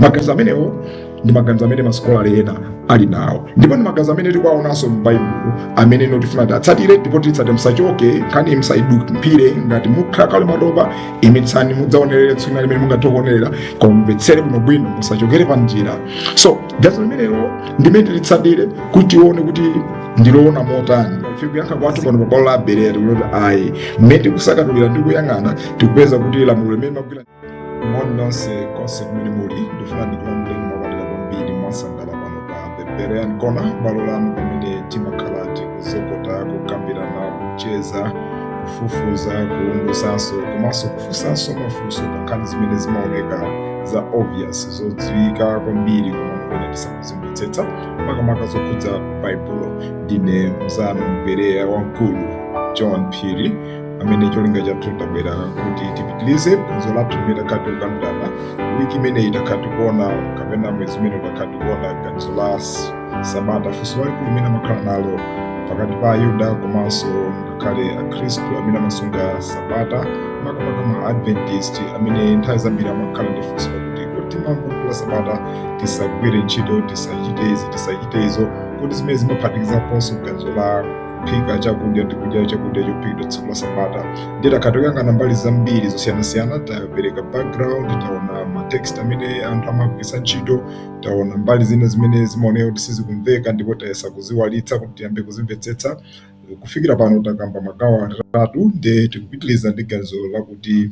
Maganizo amenewo ndi maganizo amene masikolala ena ali nawo, ndipo ndi maganizo amene tikuwaonanso m'Baibulo amene tifuna tiatsatire ndipo titsate musachoke. Nkhani musayiduphire ngati mukhala kale matopa, imitsani mudzaonerere tsiku limene mungathe kuonerera, koma mumvetsere bwinobwino musachokere pa njira. So ganizo limenelo ndimene tilitsatire kuti tione kuti ndiloona motani. Ife kuyankha kwathu pano pa bwalo la Bereya tikunoti ayi, mmene tikusakatulira ndi kuyang'ana tikupeza kuti lamulo limene magwira moni nonse konse kumene muli. Ndifuna ndikulandireni mokondera kwambiri mwasangala pano pa the Bereya Nkona, bwalo lanu pamene timakhala tikuzokota, kukambirana, kucheza, kufufuza, kuungusanso komanso kufunsanso mafunso pa nkhani zimene zimaoneka za obvious zodziwika kwambiri koma mmene tisamazimvetsetsa, makamaka zokhudza Baibulo. Ndine mzanu Bereya wamkulu John Phiri, amene cholinga chathu tabwera kuti tipitilize phunziro lathu limene takhati kukambirana wiki imeneyi. Takhati kuona kapena mwezi umene takhati kuona ganizo la Sabata, funso lalikulu limene amakhala nalo pakati pa Ayuda komanso ngakhale Akhristu amene amasunga Sabata, makamaka ma Adventist amene nthawi zambiri amakhala ndi funso lakuti kuti tsiku la Sabata tisagwire ntchito, tisachite izi, tisachite izo, kuti zimene zimaphatikizaponso ganizo la kuphika chakudya ndi kudya chakudya chophikidwa tsiku la Sabata. Ndiye takhati kuyang'ana mbali zambiri zosiyanasiyana, tapereka background, taona matext amene anthu amagwiritsa ntchito, taona mbali zina zimene zimaoneka kuti sizikumveka ndipo tayesa kuziwalitsa kuti tiyambe kuzimvetsetsa. Kufikira pano takamba magawo atatu, ndiye tikupitiliza ndi ganizo lakuti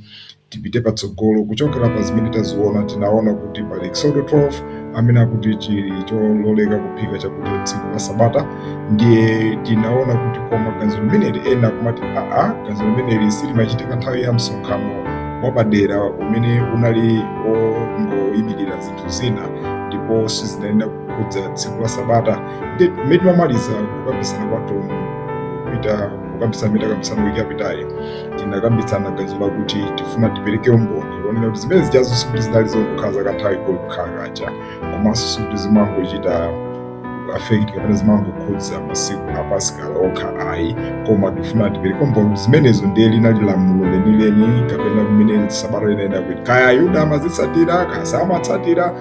tipite patsogolo kuchokera pa zimene taziona. Tinaona kuti pali Eksodo 12 amene akuti chili chololeka kuphika chakudya tsiku la Sabata. Ndiye tinaona kuti koma ganizo limeneli ena kumati ganizo limeneli silimachitika nthawi ya msonkhano wapadera umene unali ongoyimirira zinthu zina ndipo sizinalenda kukhudza tsiku la Sabata. Ndiye mmene timamaliza kukambisana kwathu kupita kukambisana mmene takambisana wiki yapitayi, tinakambitsana ganizo lakuti tifuna tipereke umboni kuonera kuti zimene zijazo sikuti zinali zongokhala zakanthawi kokhala kacha, komanso sikuti zimangochita affect kapena zimangokhudza masiku a Paskala okha ayi, koma tifuna tipereke umboni kuti zimenezo ndiye linali lamulo lenileni kapena mmene Sabata linayenda kuti kaya Ayuda amazitsatira kaya samatsatira.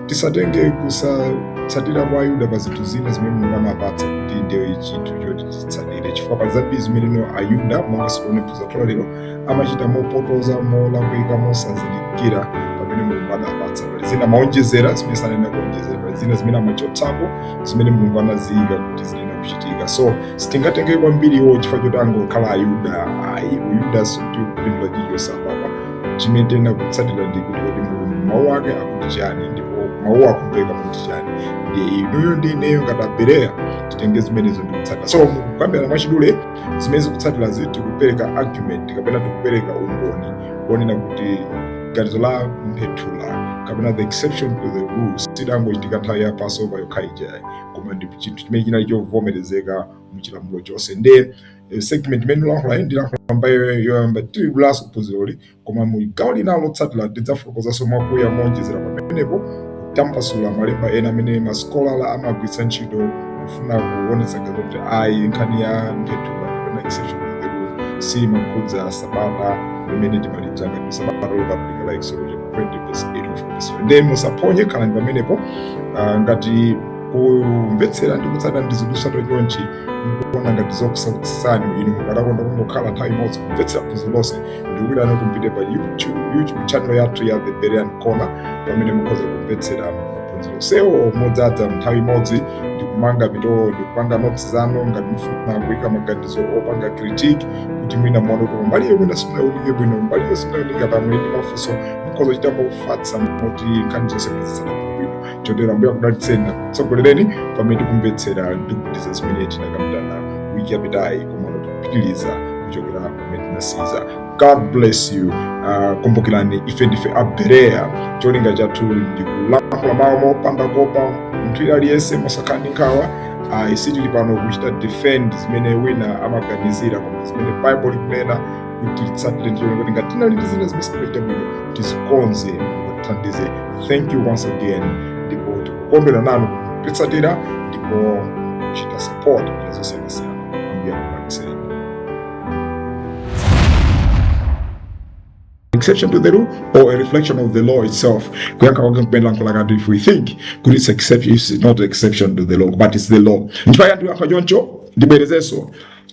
Tisatenge kusatsatira kwa Ayuda pa zinthu zina zimene Mulungu anapatsa kuti ndiye chinthu choti titsatire, chifukwa pali zambiri zimene Ayuda monga sikuone phunziro lero amachita mopotoza, molakwika, mosazindikira pamene Mulungu anapatsa. Pali zina amaonjezera zimene sanena kuonjezera, pali zina zimene amachotsapo zimene Mulungu anaziyika kuti zinena kuchitika. So sitingatengere kwambiri iwo chifukwa choti angokhala Ayuda ayi. Uyuda sikupindula chilichonse apapa. Chimene tiyenera kutsatira ndi kuti Mulungu mawu ake akuti chani ndipo mawu akumveka kuti chani. Ndiye inuyo ndi ineyo ngati Bereya titenge zimenezo ndi kutsatira. So mukukambirana mwachidule zimene zikutsatira tikupereka argument kapena tikupereka umboni kuonena kuti ganizo la Mphathula kapena the exception to the rule sidangochitika nthawi ya Passover yokha ija, koma ndi chinthu chimene chinali chovomerezeka muchilamulo chonse. Ndiye segment imene ndilankhula mbayo yoyamba tibulaso kuphunziroli, koma mu gawo linalo lotsatira tidzafotokozanso mwakuya monjezera pamenepo tambasula malemba ena amene masikolala amagwiritsa ntchito kufuna kuonetsa kuti ayi nkhani ya Mphathula kapena exception to the rule simakhudza Sabata limene timaliza ngati Sabata lopatulika la Eksodo 20:8. Ndiye musaphonye, khalani pamenepo ngati kumvetsera ndi kutsata ndi zinthu chonchi mukuona ngati zokusautsani inu mukadakonda kungokhala nthawi imodzi kumvetsera phunziro lonse, ndikuwirana kumpite pa YouTube channel yathu ya The Bereya Nkona pamene mukhoza kumvetsera maphunziro sewo modzaza nthawi imodzi, ndikumanga mitolo, ndikupanga notes zanu ngati mufuna kuyika maganizo opanga critique kuti mwina muone kuti mbali iyo mwina simunaoneke bwino, mbali iyo simunaoneka pamwe ndi mafunso mukhoza kuchita mofatsa moti nkhani zonse kuzitsata bwino. Chotera mbuya kudalitseni na kutsogolereni pamene tikumvetsera ndi kupitiriza zimene tinakambirana wiki yapitayi koma tikupitiriza kuchokera pamene tinasiza. God bless you. Kumbukirani ife ndife Bereya, cholinga chathu ndi kulankhula mawu mopanda kopa munthu aliyense mosakhala ndi nkhawa. Sitili pano kuchita defend zimene wina amaganizira, koma zimene Baibulo ikunena kuti titsatire ndi cholinga kuti ngati tinali ndi zina zimene sitimachita bwino tizikonze kuthandize. Thank you once again, ndipo tikukombera nanu kutsatira ndipo kuchita support zosiyanasiyana. exception to the rule or a reflection of the law itself. If we think it's exception, it's not an exception to the law, but it's the law.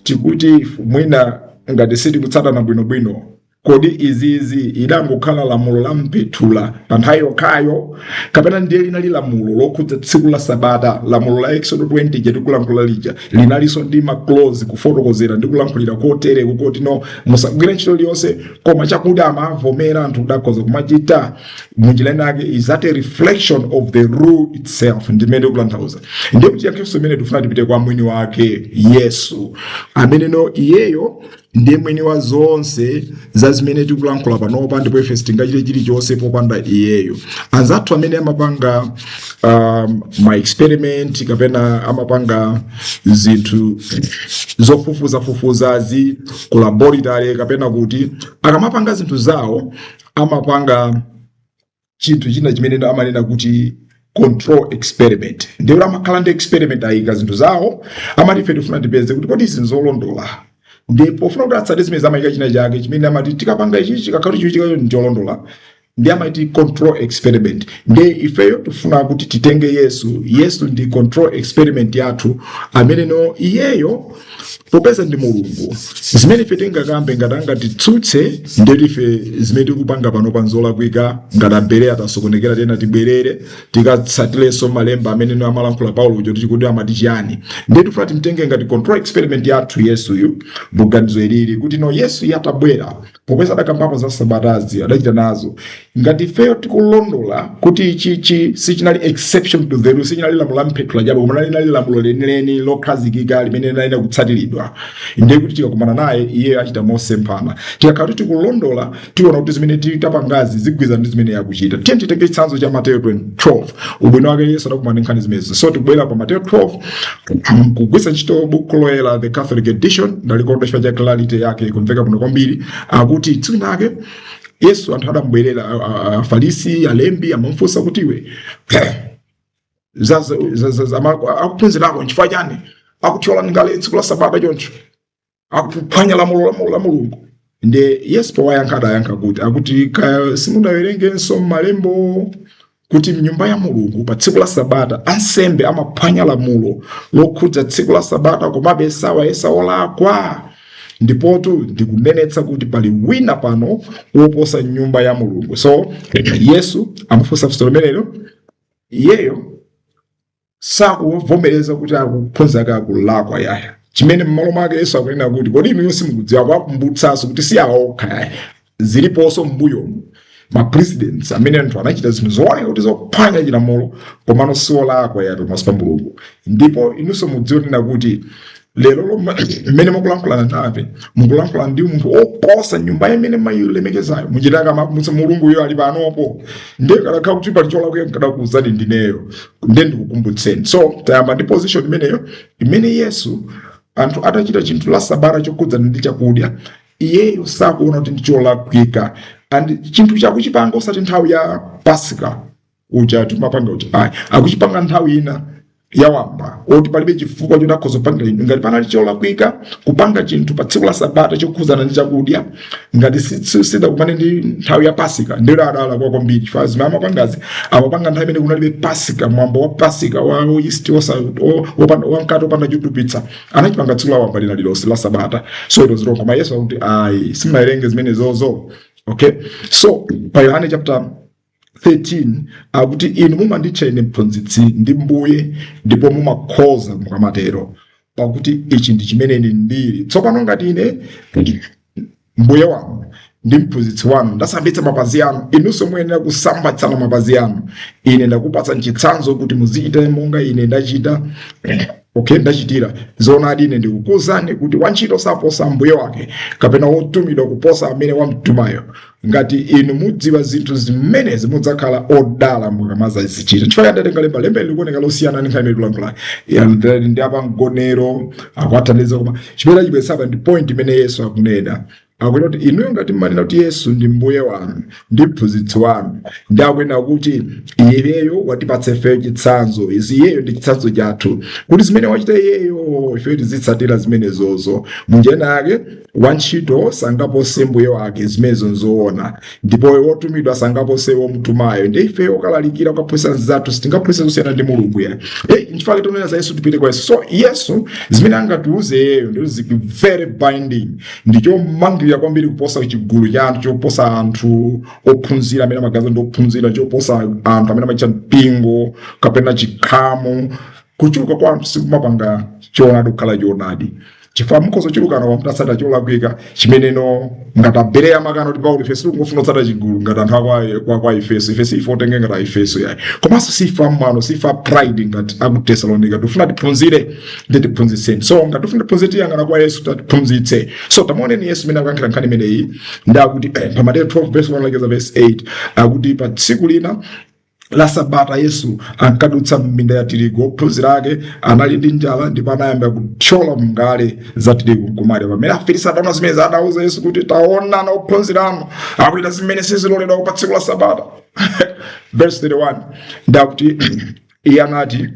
Tikuti mwina ngati siti kutsatana bwinobwino kodi izizi idangokhala lamulo la Mphathula pa nthawi yokhayo kapena ndiye linali lamulo lokhudza tsiku la Sabata, lamulo la Eksodo 20 jetikulankhula lija linalinso ndi maclose kufotokozera ndi kulankhulira kotere kuti no musagwire ntchito liyonse koma chakudya amavomera anthu kudakhoza kumachita munjira inake. Is that a reflection of the rule itself? Ndimene kulanthauza ndiye kuti yakhristu imene tifuna tipite kwa mwini wake Yesu amene no iyeyo ndiye mwini wa zonse za zimene tikulankhula panopa, ndipo ife sitingachite chilichonse popanda iyeyo. Anzathu amene amapanga ma experiment kapena amapanga zinthu zofufuzazi ku laboratory kapena kuti akamapanga zinthu zawo amapanga chinthu china chimene amanena kuti control experiment. Ndiyo amakhala ndi experiment ayika zinthu zawo amati ife tifuna tipeze kuti kodi izi nzolondola. Ndipo funa kuti atsate zimene zamayika china chake chimene amati tikapanga ichi chikakhala ichi ncholondola ndi amati control experiment. Ndiye ifeyo tifuna kuti titenge Yesu ndi control experiment yathu amene no iyeyo popeza ndi Mulungu. Zimene ife tingakambe ngatanga titsutse ndiye ife zimene tikupanga panopa nzolakwika ngatabere atasokonekera tena tibwerere tikatsatilenso malemba amene no amalankhula Paulo kuti kuti amati chiyani. Ndiye tifuna timtenge ngati control experiment yathu Yesuyu muganizo ilili kuti no Yesu yatabwera popeza adakambapo za Sabatazi adachita nazo ngati ifeyo tikulondola kuti ichi sichinali exception to the rule, sichinali lamulo la Mphathula jabo koma linali lamulo Leni lokhazikika limene linali kutsatiridwa. Ndiye kuti tikakumana naye iye achita mosemphana. Tikakhala tikulondola tiona kuti zimene titapangazi zigwiza ndi zimene yakuchita. Tiye titenge chitsanzo cha Mateyo 12 ubwino wake Yesu adakumana nkhani zimezi. So tikubwera pa Mateyo 12 kugwisa ntchito buku loyera the Catholic edition ndalikonda chifukwa cha clarity yake kumveka bwino kwambiri akuti tsiku lake Yesu anthu adambwerera Afarisi alembi amamfunsa kuti iwe akuphunzirako nchifukwa chani akuthyola ngale tsiku la Sabata choncho akuphwanya lamulo la Mulungu. Ndiye Yesu powayankha kuti akuti simunawerengenso m'malembo kuti mnyumba ya Mulungu pa tsiku la Sabata ansembe amaphwanya lamulo lokhudza tsiku la Sabata komabe sawayesa olakwa. Ndipotu ndikunenetsa kuti pali wina pano woposa nyumba ya Mulungu. So Yesu amafunsa funso limenelo iyeyo sakuvomereza kuti akuphunzira kakulakwa yaya. Chimene mmalo mwake Yesu akunena kuti kodi inu simukudziwa kukumbutsanso kuti si aokha ziliponso mbuyo ma presidents amene anthu anachita zinthu zooneka kuti zophwanya chilamulo komano siolakwa yaya pamaso pa Mulungu. Ndipo inunso mudziwa kuti lero mmene mukulankhulana nafe mukulankhula ndi munthu oposa nyumba imene mayilemekezayo muchitaka Mulungu yo ali panopo. Ndiye kalakhala kuti pali cholakwika nkadakuwuzani ndineyo ndiye ndikukumbutseni. So tayamba ndi position imeneyo imene Yesu anthu atachita chinthu la Sabata chokhudza ndi chakudya iyeyo sakuona kuti ndi cholakwika and chinthu chakuchipanga osati nthawi ya Pasika uja timapanga uja akuchipanga nthawi ina yawamba oti palibe chifukwa chodakhoza kupanga ngati panali cholakwika kupanga chinthu pa tsiku la Sabata chokhudzana ndi chakudya ngati sidakumane ndi nthawi ya Pasika ndilo adala kwa kwambiri chifukwa zimene amapangazi amapanga nthawi imene kunalibe Pasika mwambo wa Pasika wa yeast wamkati wopanda chotupitsa anachipanga tsiku la wamba lililonse la Sabata. So it was wrong koma Yesu akuti simunawerenge zimene zozo. Okay, so pa Yohane chapter 13 akuti inu mumanditcha ine mphunzitsi ndi mbuye ndipo mumakhoza mukamatero pakuti ichi ndi chimene ndili. Tsopano ngati ine mbuye wanu ndi mphunzitsi wanu ndasambitsa mapazi anu inunso muyenera kusambatsana mapazi anu. Ine ndakupatsa chitsanzo kuti muzichita monga ine ndachita. Okay, ndachitira zoonadi ine ndikukuwuzani kuti wantchito saposa mbuye wake kapena wotumidwa kuposa amene wamtumayo. Ngati inu mudziwa zinthu zimene zimudzakhala odala mukamazichita. Chifukwa ndatenga lemba likuoneka losiyana ndi nkhani ikulankhula ndi apa mgonero akwathandiza koma chimene chibwesapa ndi point imene Yesu akunena akwena kuti inuyo ngati mmanena kuti Yesu ndi mbuye wanu ndi mphunzitsi wanu, ndi akwena kuti iyeyo watipatsa ifeyo chitsanzo, iyeyo ndi chitsanzo chathu, kuti zimene wachita iyeyo ifeyo tizitsatira zimenezozo. Munjena yake wantchito sangapose mbuye wake, zimenezo nzoona, ndipo wotumidwa sangapose womtumayo. Ndi ifeyo okalalikira kukaphunzitsa nzathu sitingaphunzitse kusiyana ndi Mulungu ya nchifukwa tonena za Yesu tipite kwa Yesu. So Yesu zimene angatiuze iyeyo ndi very binding, ndicho mangirira kwambiri kuposa chigulu cha anthu, choposa anthu ophunzira amene magazi ndi ophunzira, choposa anthu amene amachita mpingo kapena chikhamu. Kuchuluka kwa anthu sikumapanga choonadi kukhala choonadi, chifukwa mukhoza chulukana wa mtu asata cholakwika chimeneno ngati abereya makano kuti Paulo Efeso ngofuna kutsata chigulu ngati anthu kwa Efeso ifo otenge ngati Efeso yayi. Komanso sifa mmano, sifa pride ngati aku Tesalonika, tifuna tiphunzire ndi tiphunzitseni. So ngati tifuna tiphunzire tiyang'ana kwa Yesu tiphunzitse. So tamuoneni Yesu mene akuyankhira nkhani imeneyi ndakuti pa Mateyu 12 verse 1 lekeza verse 8 akuti pa tsiku lina la Sabata Yesu ankadutsa m'minda ya tirigu, ophunzira ake anali ndi njala ndipo anayamba kuthyola mngale za tirigu nkumadya. Pamene Afarisi adaona zimene adawuza Yesu kuti taona na ophunziranu akuchita zimene siziloledwa pa tsiku la Sabata. Verse 31 ndakuti iye anati,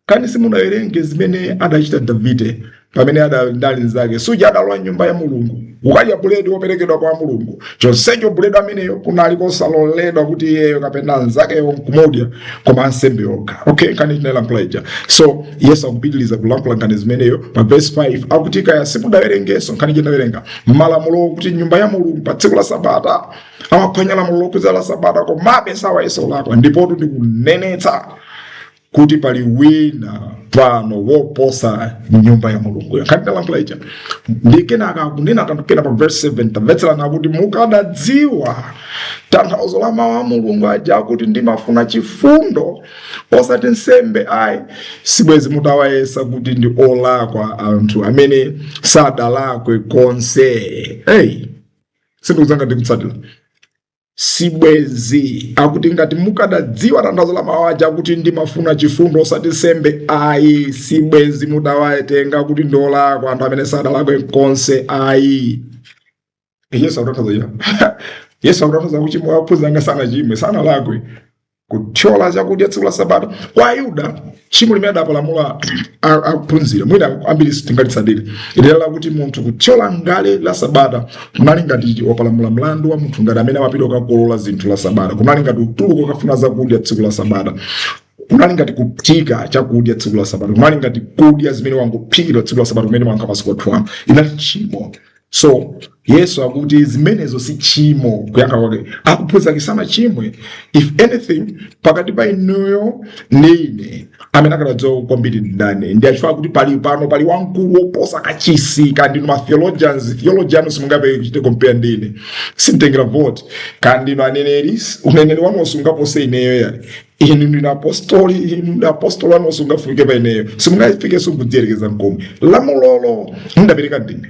kani simunawerenge zimene adachita Davide pamene adali nzake suja adalowa nyumba ya Mulungu ukadya buledi woperekedwa kwa Mulungu, chonsecho buledi ameneyo kunali kosaloledwa kuti iyeyo kapena nzakeyo nkumudya koma ansembe okha. Okay, nkhani tinayilankhula ija. So Yesu akupitiliza kulankhula nkhani zimeneyo pa verse 5 akuti kaya simudawerengenso nkhani tinawerenga m'Malamulo kuti nyumba ya Mulungu pa tsiku la Sabata amaphwanya lamulo lokhudza la Sabata komabe sawayeso lakwa, ndipo ndikunenetsa kuti pali wina pano woposa nyumba ya Mulungu. Nkhani tinalankhula ija ndikenaka akunena kanthu kena pa verse 7 tamvetserana kuti mukadadziwa tanthauzo la mawu a Mulungu aja kuti ndimafuna chifundo osati nsembe ayi, sibwezi mutawayesa kuti ndi olakwa anthu amene sadalakwe konse. Sindikuzanga ndikutsatira sibwezi akuti ngati mukadadziwa tanthauzo la mawu aja kuti ndimafuna chifundo osati nsembe ayi, sibwezi mutawatenga kuti ndi olakwa anthu amene sadalakwe konse ayi. Yesu akutanthauza Yesu akutanthauza kuti mwaphunzanga sana chimwe sana lakwe kuthyola chakudya tsiku la Sabata. Kwa Ayuda chimo limene adapalamula akuphunzira mwina ambiri sitingalitsadire ilera kuti munthu kuthyola ngale la Sabata kunali ngati wapalamula mlandu wa munthu ngati amene amapita kukolola zinthu la Sabata, kunali ngati utuluko kafuna zakudya tsiku la Sabata, kunali ngati kuphika chakudya tsiku la Sabata, kunali ngati kudya zimene wangophikira tsiku la Sabata kumene wanka masiku athu inali chimo. So Yesu akuti zimenezo si chimo kuyankha kwake akuphunzira sana chimwe. If anything pakati pa inuyo nine amene akadadziwa kwambiri ndani ndi achifukwa kuti pali wamkulu woposa kachisi kandi ma theologians mungabe kuchite compare ndine simtengera vote kandi ino aneneri uneneri wanonso ungapose ineyo ya inu ndi apostoli wanonso ungafike pa ineyo simungafike sikudziyerekeza nkomwe lamulolo ndapereka ndine.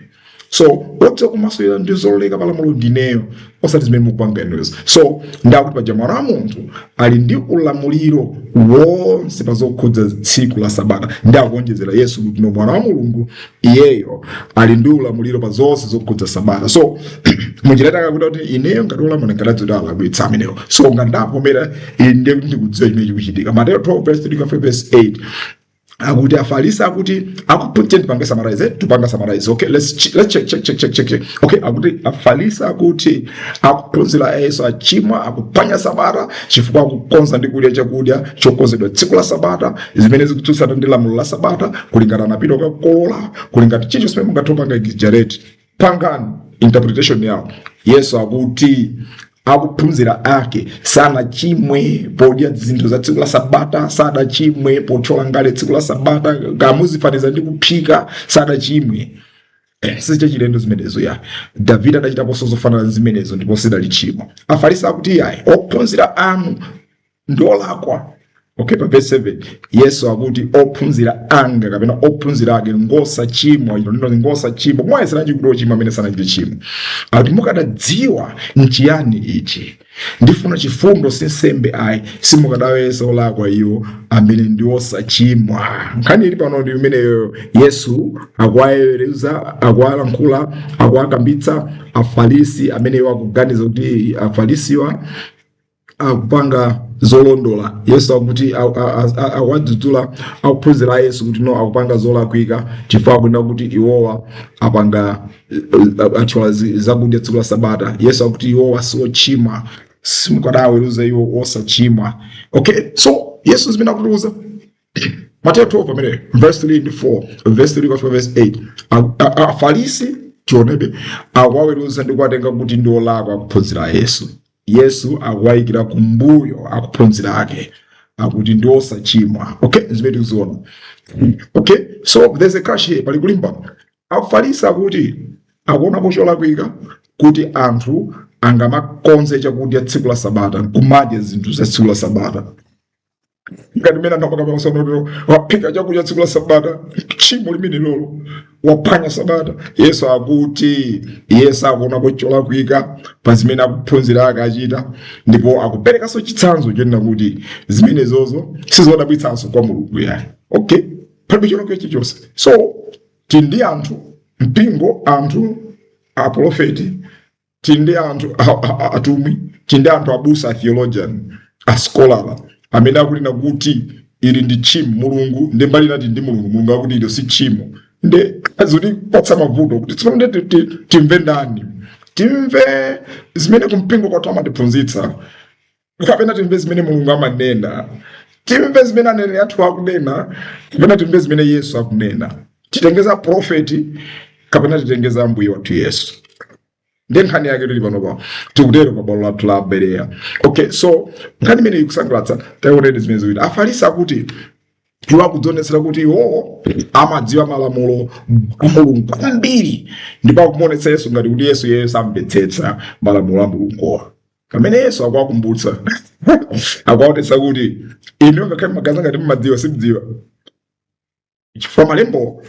So what's kumasulira ndizoleka palamulo ndineyo osati zimene mukupanga inuyo. So ndakuti paja mwana wa munthu ali ndi ulamuliro wonse pa zokhudza tsiku la Sabata. Ndakuonjezera Yesu kuti no mwana wa Mulungu iyeyo ali ndi ulamuliro pa zonse zokhudza Sabata. So munjirata kuti ineyo ngati ulamuliro ngadadziwa Amalakwitsa ameneyo. So ngandavomera inde ndikudziwa chimene chikuchitika. Mateyu 12 verse 3 verse 8 akuti Afarisi akuti akuputse tipanga summarize tupanga summarize. Okay, let's check. Okay, akuti Afarisi akuti akuphunzira Yesu achimwa akuphwanya Sabata chifukwa akukonza ndi kudya chakudya chokonzedwa tsiku la Sabata zimene zikutsutsana ndi lamulo la Sabata kulingana na pito kakolola kulingana chicho simene mungatopanga exaggerate pangani interpretation yawo. Yesu akuti akuphunzira ake sana chimwe podya zinthu za tsiku la Sabata, sada chimwe pothyola ngale tsiku la Sabata gamuzifaniza ndi kuphika sada chimwe. Sicha chilendo zimenezo ya Davide adachita poso zofanana zimenezo ndipo sidali chimo. Afarisi akuti yayi ophunzira anu ndolakwa Okay, pa verse 7 Yesu akuti ophunzira anga kapena ophunzira ake ngosachimwa ino ndino ngosachimwa mwayeseranji kuti ochimwa amene sanachite chimwa ati mukadadziwa nchiyani ichi ndifuna chifundo sinsembe ayi simukadawesa olakwa iwo amene ndi osachimwa. Nkhani ili pano ndi imeneyo Yesu akwayeruza akwalankhula akwakambitsa afarisi amene iwo akuganiza kuti afarisiwa akupanga zolondola. Yesu akuti awadzudzula akuphunzira Yesu kuti no akupanga zolakwika chifukwa kwenda kuti iwowa apanga achola zakudya tsiku la Sabata. Yesu akuti iwowa siochimwa simukadaweruza iwo osachimwa. Okay, so Yesu zimene akutiuza Matthew 12 pamene verse 3 and 4 verse 3 kwa verse 8 afarisi tionebe akwaweruza ndi kuwatenga kuti ndi olakwa akuphunzira Yesu. Yesu akuwayikira kumbuyo akuphunzira ake akuti ndi osachimwa. Okay, zimene tiziona. Okay, so there's a crash here pali kulimba. Afarisi akuti akuona pocholakwika kuti anthu angamakonze chakudya tsiku la Sabata kumadya zinthu za tsiku la Sabata. Ngati mena ndapaka pamasonero wapika chakudya tsiku la Sabata chimo limene lolo wapanya Sabata. Yesu akuti Yesu akuona pocholakwika pa zimene akuphunzira ake achita ndipo akuperekanso chitsanzo chonena kuti zimene zozo sizodabwitsanso kwa Mulungu yani. Okay, palibe cholakwika chonse. So tindi anthu mpingo anthu aprofeti tindi anthu atumwi tindi anthu abusa theologian askolara amene akunena kuti ili ndi chimo Mulungu ndi mbali nati ndi Mulungu akuti ilo si chimo nde azuti patsa mavuto kuti tsopano timve ndani timve zimene kumpingo kwathu amatiphunzitsa kapena timve zimene Mulungu amanena timve zimene anene athu akunena kapena timve zimene Yesu akunena titengeza profeti kapena titengeza mbuye wathu Yesu. Nkhani yake tuli pano pa tikutero pa balo lathu la Berea. Okay, so nkhani imene ikusangalatsa taionedi zimene ziwiri afarisi akuti iwo akudzionetsera kuti iwo amadziwa malamulo a Mulungu kwambiri ndipo akumonetsa Yesu ngati kuti Yesu amvetsetsa malamulo a Mulunguwa. Pamene Yesu akuwakumbutsa akuwaonetsa kuti inu ngakhale magazi ngati mumadziwa simudziwa chifukwa malembo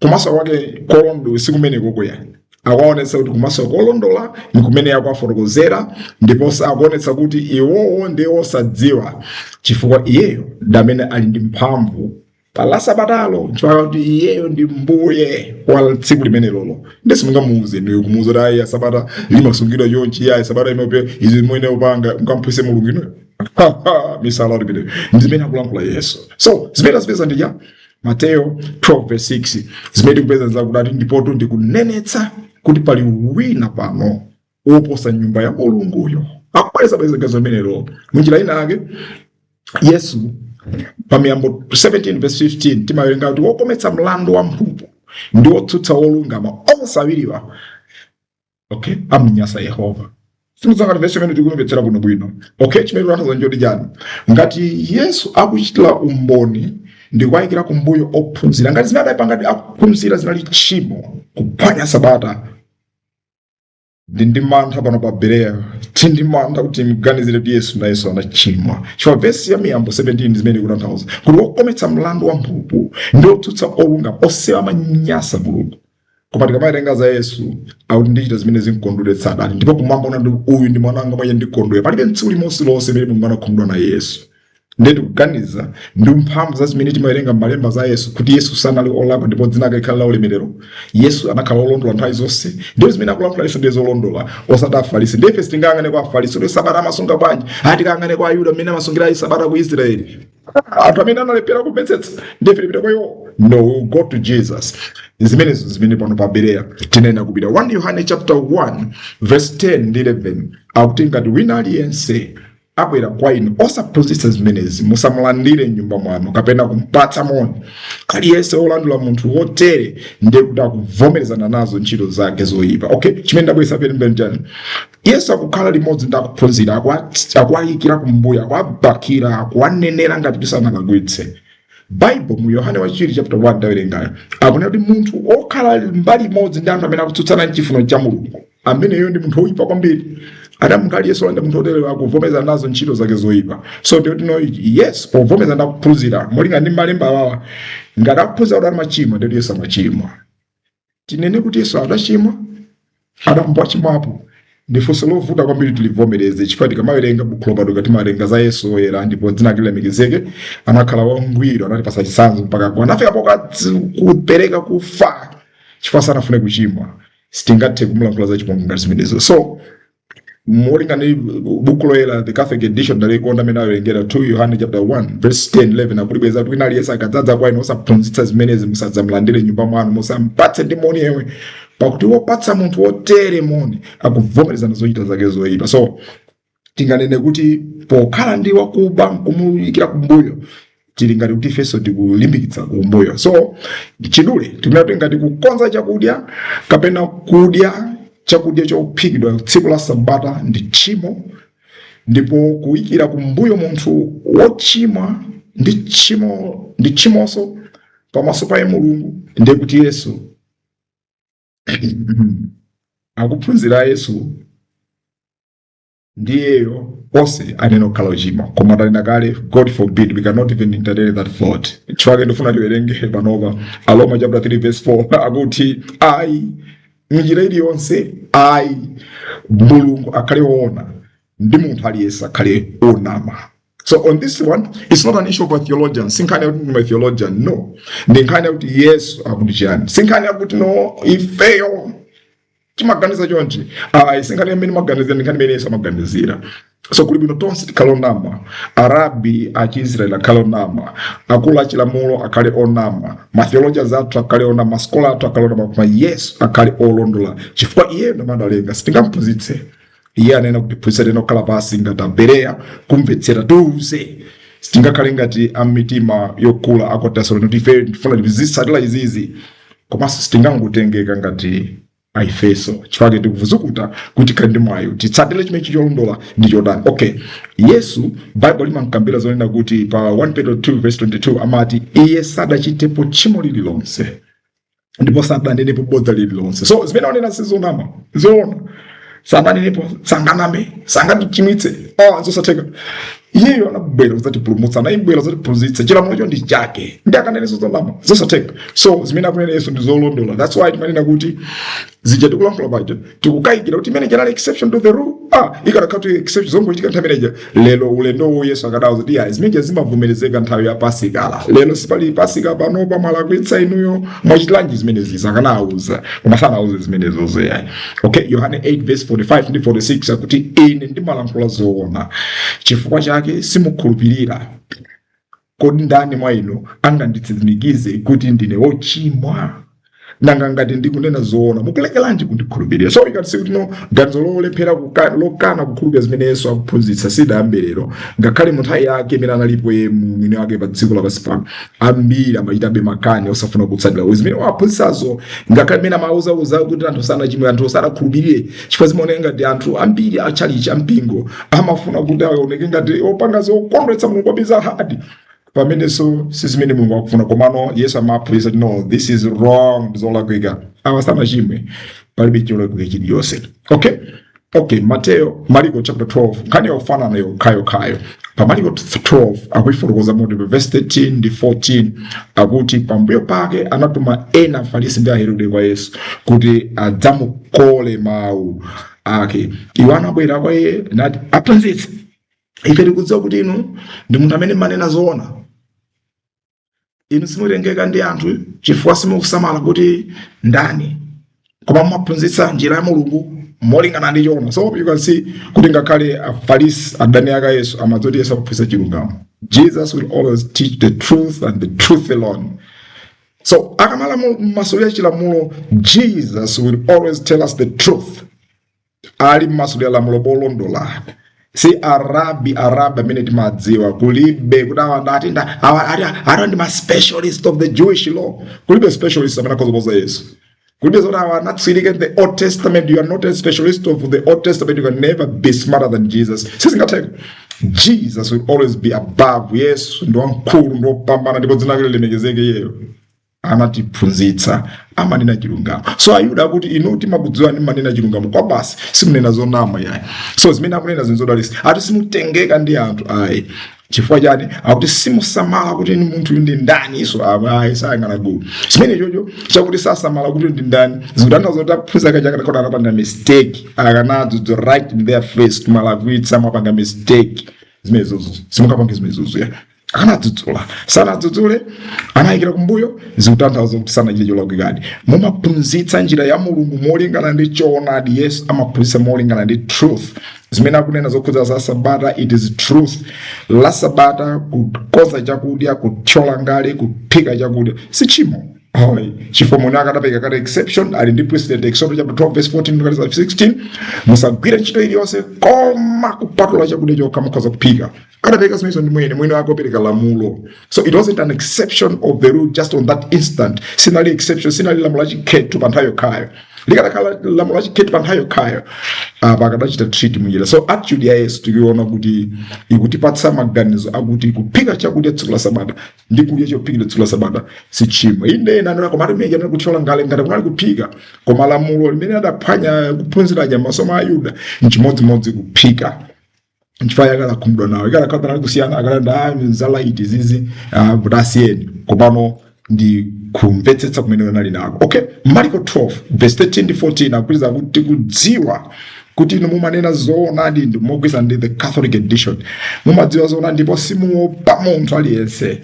kumaso kwake kolondola sikumene koya. Akuonetsa kuti kumaso kolondola ni kumene yakwafotokozera ndipo akuonetsa kuti iwowo ndi osadziwa chifukwa iyeyo ndamene ali ndi mphamvu pa Sabatalo chifukwa kuti iyeyo ndi mbuye wa tsiku limene lolo. Ndesi mungamuuze ndiyo kumuuza kuti ayi Sabata limasungidwa chonchi ayi Sabata imepe izi mwene upanga mkamphwise Mulungu ino misala libide ndimene akulankhula Yesu. So zimene zipeza ndija Matthew 12 verse 6 zimene kupeza nzakudati ndipoto ndikunenetsa kuti pali wina pano oposa nyumba ya Mulunguyo. Akweza bweza menelo munjira inake Yesu pa Miyambo 17 verse 15 timawerenga kuti wokometsa mlandu wa mphupu ndi wotsutsa wolungama osawiriwa. Okay, amnyasa Yehova. Sinuzanga verse imene tikumvetsera kuno bwino. Okay, chimene anthu zanjodi jani ngati Yesu akuchitira umboni ndikwayikira kumbuyo ophunzira ngati zimene adapangati akuphunzira zinali tchimo kuphwanya Sabata. Ndi mantha pano pa Berea tindi mantha kuti mganizire kuti Yesu na Yesu anachimwa chifukwa verse ya Miyambo 17 zimene kutanthauza kuti wokometsa mlandu wa mphupu ndi wotsutsa olungama osewa manyasa Mulungu. Koma tikamawerenga za Yesu akuti ndichita zimene zinkondweretsa adani ndipo kumwamba unati uyu ndi mwana wanga mwenye ndikondwera. Palibe tsiku limodzi lonse limene Mulungu anakhumudwa na Yesu. Ndeti kuganiza ndi mphamvu za zimene timawerenga m'malemba za Yesu kuti Yesu sanali olakwa ndipo dzina lake likhala la ulemerero. Yesu anakhala olondola nthawi zonse ndipo zimene akulankhula Yesu ndi zolondola osati Afarisi. Ndife sitingayang'ane kwa Afarisi kuti Sabata amasunga bwanji tikayang'ane kwa Ayuda amene amasungira Sabata ku Israeli anthu amene analephera kumvetsetsa ndife tipita kwa iwo. No, we go to Jesus. Zimene pano pa Berea tinena kupita 1 Yohane chapter 1 verse 10 ndi 11 akuti ngati wina aliyense abwera kwa inu osaphunzitsa zimenezi musamulandire nyumba mwanu kapena kumpatsa moni. Aliyense olandula munthu wotere ndiye kuti akuvomerezana nazo ntchito zake zoyipa. Okay, chimene ndabwesa pembeni chani Yesu akukhala limodzi ndi akuphunzira akuwayikira kumbuyo akuwabakira akuwanenera ngati tisanakagwitse. Bible mu Yohane wachiri chapter 1 ndawerengayo akunena kuti munthu okhala mbali imodzi ndi anthu amene akutsutsana ndi chifuniro cha Mulungu ameneyo ndi munthu oyipa kwambiri. Ada munthu aliyense olanda munthu oterewa akuvomeza nazo ntchito zake zoyipa. So yes, povomeza ndakuphunzira molinga ndi malemba awawa ngati akuphunzira kuti ali machimo ndiye Yesu amachimwa. Tinene kuti Yesu adachimwa adambo achimwapo ndifunso lovuta kwambiri tulivomereze chifukwa tikamawerenga buku lopatulika timawerenga za Yesu oyera ndipo dzina lake lilemekezeke anakhala wangwiro anatipasa chitsanzo mpaka anafika kupereka kufa chifukwa sanafune kuchimwa. Sitingathe kumulankhula za chipongwe ngati zimenezo. So molinga ndi buku loyera the Catholic edition ndalikonda amene awerengera 2 Yohane chapter 1 verse 10-11 akulibweza kuti aliyense akadzadza kwa inu osaphunzitsa zimenezi musadzamlandire nyumba mwanu musampatse ndi moni yemwe pakuti wopatsa munthu wotere moni akuvomereza zochita zake zoyipa. So tinganene kuti pokhala ndi wakuba kumuyikira kumbuyo tili ngati kuti ifenso tikulimbikitsa kumbuyo. So chidule tinati ngati kukonza chakudya kapena kudya chakudya chophikidwa tsiku la Sabata ndi tchimo, ndipo kuyikira kumbuyo munthu wochimwa ndi tchimonso pamaso pa Mulungu ndiye kuti Yesu akuphunzira Yesu ndiyeyo onse anene okhala ochimwa. Koma tanena kale God forbid, we cannot even entertain that thought. Chifukwa ndifuna tiwerenge panopa Aroma chapter 3 verse 4 akuti m'njira iliyonse Mulungu akhale woona ndi munthu aliyense akhale onama. So on this one, it's not an issue of a theologian. Sinkhani akuti my theologian, no. Nkhani akuti Yesu akuti chani. Sinkhani akuti no, ifeyo chimaganiza chonchi. Sinkhani amene maganizira nkhani imene Yesu amaganizira. So kuli bwino tonse tikhale onama. Arabi achiisraeli akhale onama. Akulu achilamulo akhale onama. Matheologians athu akhale onama. Maskola athu akhale onama. Koma Yesu akhale olondola. Chifukwa iye ndamadalenga sitingamphunzitse. Iye anena kuti phunzitsa leno khala pasi ngati Bereya kumvetsera tuze. Sitingakhale ngati amitima yokula akotasolo kuti ife tifuna tizitsatira izizi. Komanso sitingangotengeka ngati Aefeso. Chifukwa tikuvuzukuta kuti kandi mwayo titsatire chimene cholondola ndi chodani. Okay. Yesu Baibulo limankambira zonena kuti pa 1 Peter 2 verse 22 amati iye sadachitepo tchimo lililonse ndipo sadanenepo bodza lililonse. So zimene onena sizonama ziona sadanenepo sanganame sangatichimitse zosatheka. Iyeyo anabwera kudzatipulumutsa anayibwera kudzatiphunzitsa chilamulo ndi chake ndi akanenenso zonama zosatheka. So zimene akunena Yesu ndi zolondola. That's why timanena kuti zija tikulankhula paja tikukayikira kuti imene chinali exception to the rule. Ikadakhala kuti exception zongochitika nthawi imeneja lero ulendo Yesu akadauza kuti zimene zimavomerezeka nthawi ya Pasika. Lero sipali Pasika pano pa Amalakwitsa inuyo mwachitilanji zimene zisakanauza koma sanauze zimene zozo. Okay, Yohane 8 verse 45 ndi 46 akuti ine ndimalankhula zoona chifukwa chake simukhulupirira. Kodi ndani mwa inu anganditsimikize kuti ndine wochimwa? Nanga ngati ndikunena zoona mukulekelanji kundikhulupirira? So ikati kuti no ganizo lolephera lokana kukhulupirira zimene Yesu akuphunzitsa sidayambe lero. Ngakhale munthawi yake imene analipo mwini wake pa dziko lapansi pano ambiri amachitabe makani osafuna kutsatira zimene waphunzitsazo. Ngakhale imene amauza kuti anthu sanachimwe anthu sanakhulupirire chifukwa zimaoneka ngati anthu ambiri achalichi ampingo amafuna kuti aoneke ngati opanga zokondweretsa Mulungu wabiza hadi. Pamenenso sizimene Mulungu akufuna. Komano Yesu amaphunzitsa no, this is wrong, ndizolakwika. Sanachimwe palibe cholakwika chiliyonse. Okay, Mariko chapter 12 nkhani yofanana nayo khayo. Pa Mariko 12 akuifotokoza moti verse 13 ndi 14 akuti pambuyo pake anatuma ena Afarisi ndi Aherode kwa Yesu kuti adzamukole mawu ake. Iwo anabwera kwa iye nati aphunzitse, ife tikudziwa kuti inu ndi munthu amene manena zoona. Inu simutengeka ndi anthu chifukwa simukusamala kuti ndani, koma mumaphunzitsa njira ya Mulungu molingana ndi choona. So you can see kuti ngakhale Afarisi adani aka Yesu amadzoti Yesu amaphunzitsa chilungamo. Jesus will always teach the truth and the truth alone. So akamala masulira chilamulo, Jesus will always tell us the truth. Ali masulira lamulo bolondola. Si Arabi amene timadziwa kulibe kuti awandati awa ndi ma specialist of the Jewish law. Kulibe specialist amene akozopoza Yesu. Kulibe zoti awa anatsirika in the Old Testament. You are not a specialist of the Old Testament. You can never be smarter than Jesus. Sizingatheka. Jesus will always be above. Yesu ndo mkulu ndo pambana ndipo dzina lake lilemekezeke yeye. anatiphunzitsa amanena chilungamo. So Ayuda akuti inu timakudziwani manena chilungamo kwa basi simunena zonama yayi. So zimene akunena zinthu zodalisa ati simutengeka ndi anthu ayi. Chifukwa chani akuti simusamala kuti ni munthu ndi ndani iso ayi sayang'ana gulu. Chimene chocho chakuti sasamala kuti ndi ndani zikutanthauza kuti aphunzitsa kachaka kuti akapanga mistake akanadzo to right in their face Amalakwitsa mwapanga mistake zimenezozo simukapanga zimenezozo ya anadzudzula sanadzudzule anayikira kumbuyo zikutanthauza kuti sanachite cholakwikadi. Mumaphunzitsa njira ya Mulungu molingana ndi choonadi. Yesu amaphunzitsa molingana ndi truth. Zimene akunena zokhudza za Sabata it is truth. La Sabata kukonza chakudya, kuthyola ngale, kuphika chakudya si chimo. Chifukwa Mulungu akatapeka kata exception ali ndi precedent Eksodo chapter 12 verse 14 to 16 musagwira ntchito iliyonse koma kupatula chakudya chokha mukhoza kuphika. Akatapeka zimenezo ndi mwene wake opereka lamulo. So it wasn't an exception of the rule just on that instant. Sinali exception, sinali lamulo lachikhetho pa nthawi yokhayo. Likadakhala lamulo lachikhetho pa nthawi yokhayo pakadachita treat munjira. So attitude ya Yesu tikuiona kuti ikutipatsa maganizo akuti kuphika chakudya tsiku la Sabata ndi kudya chophikira tsiku la Sabata si chimo. Inde nanena koma atimeja amene kuthyola ngale ngati kunali kuphika koma lamulo limene adaphwanya kuphunzira aja masomo a Ayuda nchimodzimodzi kuphika. Nchifukwa yakakhumbidwa nawo ikadakhala panali kusiyana akalanda zalaiti zizi kuti asiyeni kopano ndi kumvetsetsa kumene anali nako. Okay, Marko 12 verse 13 to 14 akupitiriza kuti kudziwa kuti inu mumanena zoonadi ndi mogwirizana ndi the Catholic edition. Mumadziwa zoonadi ndipo simuopa munthu aliyense.